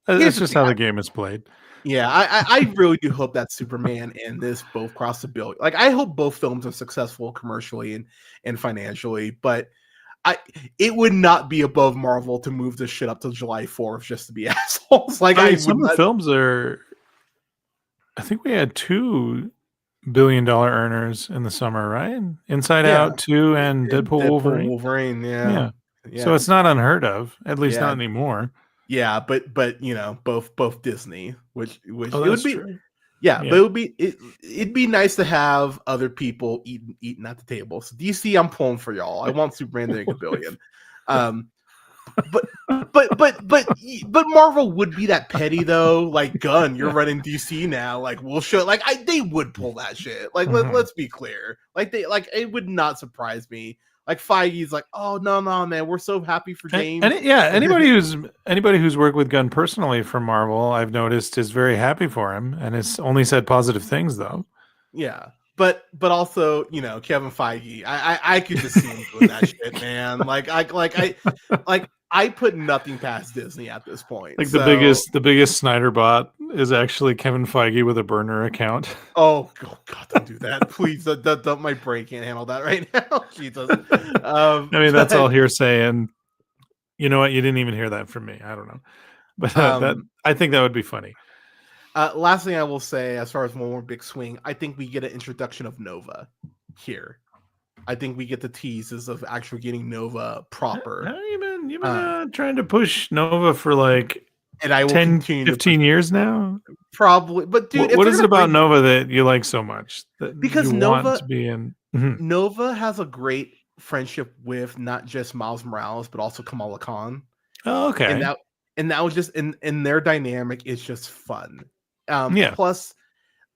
that's just how the game is played. Yeah, I really do hope that Superman and this both cross the bill. Like, I hope both films are successful commercially and financially, but it would not be above Marvel to move this shit up to July 4th just to be assholes. Like, some of the films are. I think we had $2 billion earners in the summer, right? Inside Out 2 and Deadpool Wolverine. Yeah. So it's not unheard of, at least not anymore. Yeah, but both Disney, which it would be true. Yeah, but it'd be nice to have other people eating at the table. So DC, I'm pulling for y'all. I want Superman to make $1 billion. But Marvel would be that petty though. Like, Gunn, you're running DC now. Like, we'll show. Like, they would pull that shit. Like, let's be clear. Like, it would not surprise me. Like Feige's like, oh no, man, we're so happy for James. Anybody who's worked with Gunn personally for Marvel, I've noticed is very happy for him, and has only said positive things though. Yeah. But also, Kevin Feige, I could just see him doing that shit, man. I put nothing past Disney at this point. Like the biggest Snyder bot is actually Kevin Feige with a burner account. Oh God, don't do that, please. My brain can't handle that right now. Jesus. I mean, that's all hearsay, and you know what? You didn't even hear that from me. I don't know, but I think that would be funny. Last thing I will say, as far as one more big swing, I think we get an introduction of Nova here. I think we get the teases of actually getting Nova proper. You've been trying to push Nova for like and I will 10, 15 years now? Probably. But dude, what is it about Nova that you like so much? Because Nova want to be in Nova has a great friendship with not just Miles Morales, but also Kamala Khan. Oh, okay. And that was just in their dynamic is just fun. Plus,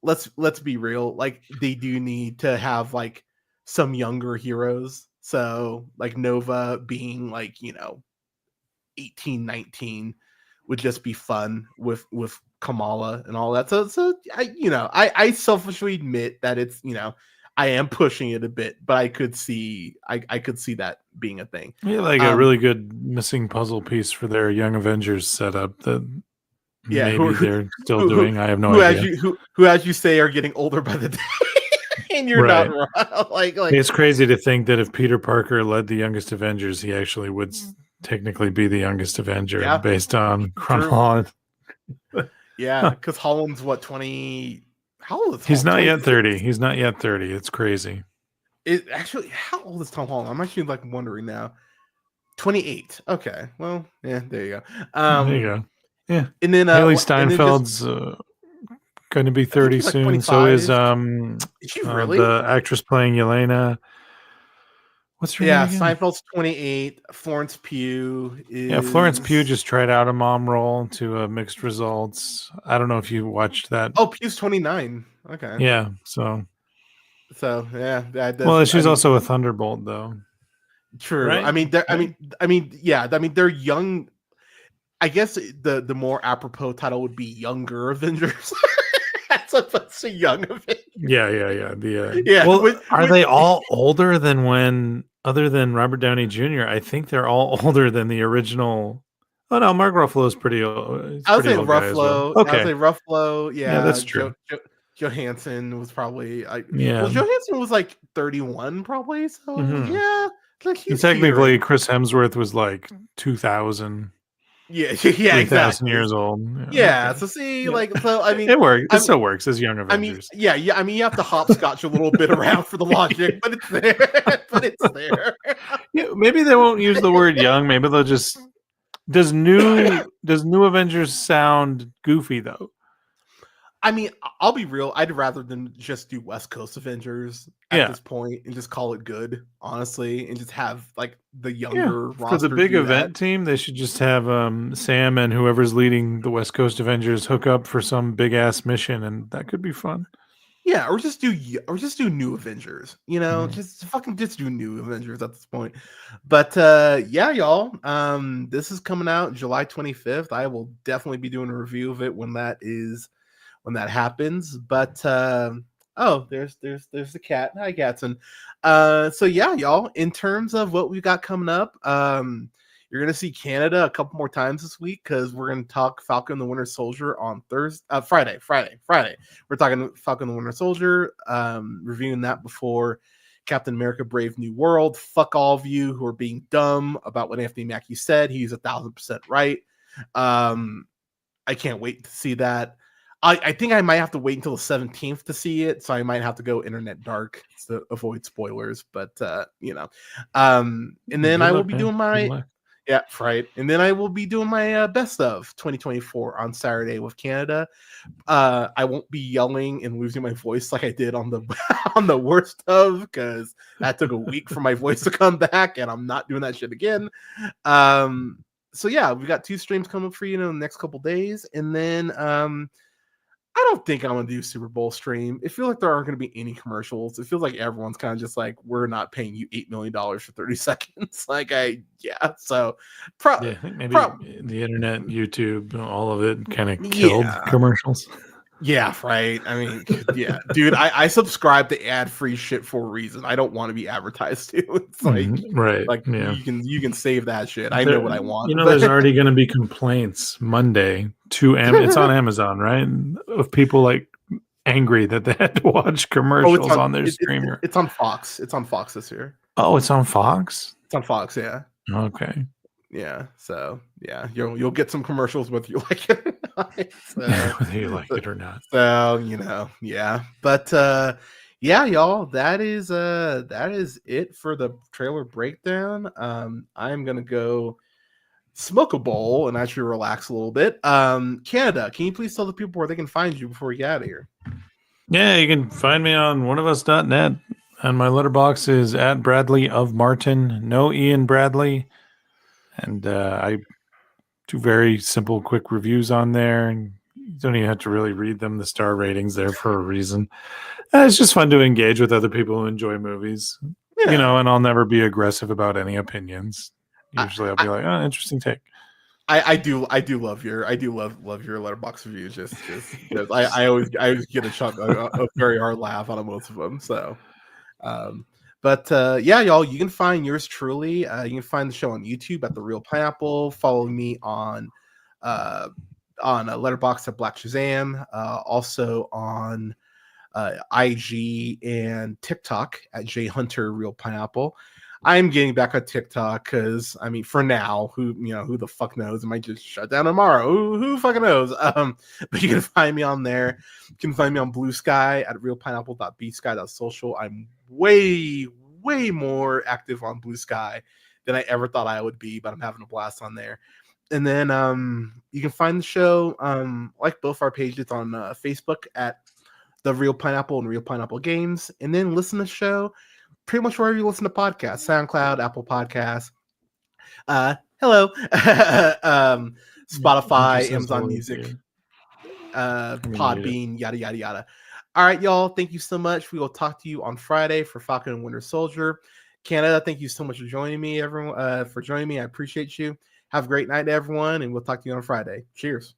let's be real, like they do need to have like some younger heroes. So like Nova being like, 18, 19 would just be fun with Kamala and all that. So I selfishly admit that it's, I am pushing it a bit, but I could see that being a thing. Yeah, like a really good missing puzzle piece for their Young Avengers setup that maybe they're still doing. I have no idea. Who, as you say, are getting older by the day. And you're not wrong. Like it's crazy to think that if Peter Parker led the youngest Avengers, he actually would technically be the youngest Avenger based on chronology. Yeah, because Holland's what, 20? How old is Holland? He's not yet 30. He's not yet 30. It's crazy. Actually, how old is Tom Holland? I'm actually like wondering now. 28. Okay. Well, yeah, there you go. There you go. Yeah. And then Haley Steinfeld's going to be 30 soon. Like so is she really? The actress playing Yelena. What's her name again? Steinfeld's 28. Florence Pugh is... Yeah, Florence Pugh just tried out a mom role to mixed results. I don't know if you watched that. Oh, Pugh's 29. Okay. Yeah, so yeah. Well, she's also a Thunderbolt, though. True. Right? I mean, they're young. I guess the more apropos title would be Younger Avengers. That's a young Avengers. Yeah. Well, are they all older than when? Other than Robert Downey Jr., I think they're all older than the original. Oh no, Mark Ruffalo's pretty old. I would say Ruffalo. Well. Okay. I would say Ruffalo. Yeah, that's true. Johansson was probably. Well, Johansson was like 31, probably. So yeah, like technically, here. Chris Hemsworth was like 2000. Yeah, exactly. 3,000 years old. Yeah. Okay. So see, I mean, it works. It still works as Young Avengers. I mean, you have to hopscotch a little bit around for the logic, but it's there. Yeah, maybe they won't use the word young. Maybe they'll just. Does New Avengers sound goofy though? I mean, I'll be real. I'd rather than just do West Coast Avengers at this point and just call it good, honestly, and just have like the younger roster. For the big event team, they should just have Sam and whoever's leading the West Coast Avengers hook up for some big ass mission, and that could be fun. Yeah, or just do New Avengers. Just do New Avengers at this point. But yeah, y'all. This is coming out July 25th. I will definitely be doing a review of it when that happens. But there's the cat. Hi, Gatson. So yeah, y'all, in terms of what we've got coming up, you're gonna see Canada a couple more times this week because we're gonna talk Falcon the Winter Soldier on Friday. We're talking Falcon the Winter Soldier, reviewing that before Captain America Brave New World. Fuck all of you who are being dumb about what Anthony Mackie said. He's 1,000% right. I can't wait to see that. I think I might have to wait until the 17th to see it, so I might have to go internet dark to avoid spoilers. But and then I will be doing my and then I will be doing my best of 2024 on Saturday with Canada. I won't be yelling and losing my voice like I did on the on the worst of, because that took a week for my voice to come back, and I'm not doing that shit again. So yeah, we got 2 streams coming for you in the next couple days, and then I don't think I'm gonna do Super Bowl stream. It feels like there aren't gonna be any commercials. It feels like everyone's kind of just like, we're not paying you $8 million for 30 seconds. So Yeah, I think maybe pro- the internet, YouTube, all of it kind of killed yeah. commercials. Yeah, right. I mean, yeah, dude, I subscribe to ad-free shit for a reason. I don't want to be advertised to. It's Right. like Yeah. you can save that shit. I know what I want. There's already going to be complaints Monday to it's on Amazon, right? Of people like angry that they had to watch commercials on their streamer. It's on Fox. It's on Fox this year. Oh, it's on Fox? It's on Fox, yeah. Okay. Yeah. So yeah, you'll get some commercials whether you like it or not. Whether you like it or not. So, yeah. But yeah, y'all, that is it for the trailer breakdown. I'm gonna go smoke a bowl and actually relax a little bit. Canada, can you please tell the people where they can find you before we get out of here? Yeah, you can find me on oneofus.net, and my letterbox is at Bradley of Martin, no Ian Bradley. And I do very simple, quick reviews on there, and you don't even have to really read them. The star ratings there for a reason. It's just fun to engage with other people who enjoy movies, and I'll never be aggressive about any opinions. Usually, I'll be like, "Oh, interesting take." I do love your letterbox reviews. Just I always get a very hard laugh out of most of them. So. But yeah, y'all, you can find yours truly. You can find the show on YouTube at The Real Pineapple. Follow me on a Letterboxd at Black Shazam. Also on IG and TikTok at J Hunter Real Pineapple. I'm getting back on TikTok because for now, who the fuck knows? It might just shut down tomorrow. Who fucking knows? But you can find me on there. You can find me on Blue Sky at realpineapple.bsky.social. I'm way more active on Blue Sky than I ever thought I would be, but I'm having a blast on there. And then you can find the show like both our pages on Facebook at The Real Pineapple and Real Pineapple Games, and then listen to the show pretty much wherever you listen to podcasts, SoundCloud, Apple Podcasts, hello, Spotify, Amazon Music, Podbean, yada, yada, yada. All right, y'all. Thank you so much. We will talk to you on Friday for Falcon and Winter Soldier. Canada, thank you so much for joining me, everyone. I appreciate you. Have a great night, everyone, and we'll talk to you on Friday. Cheers.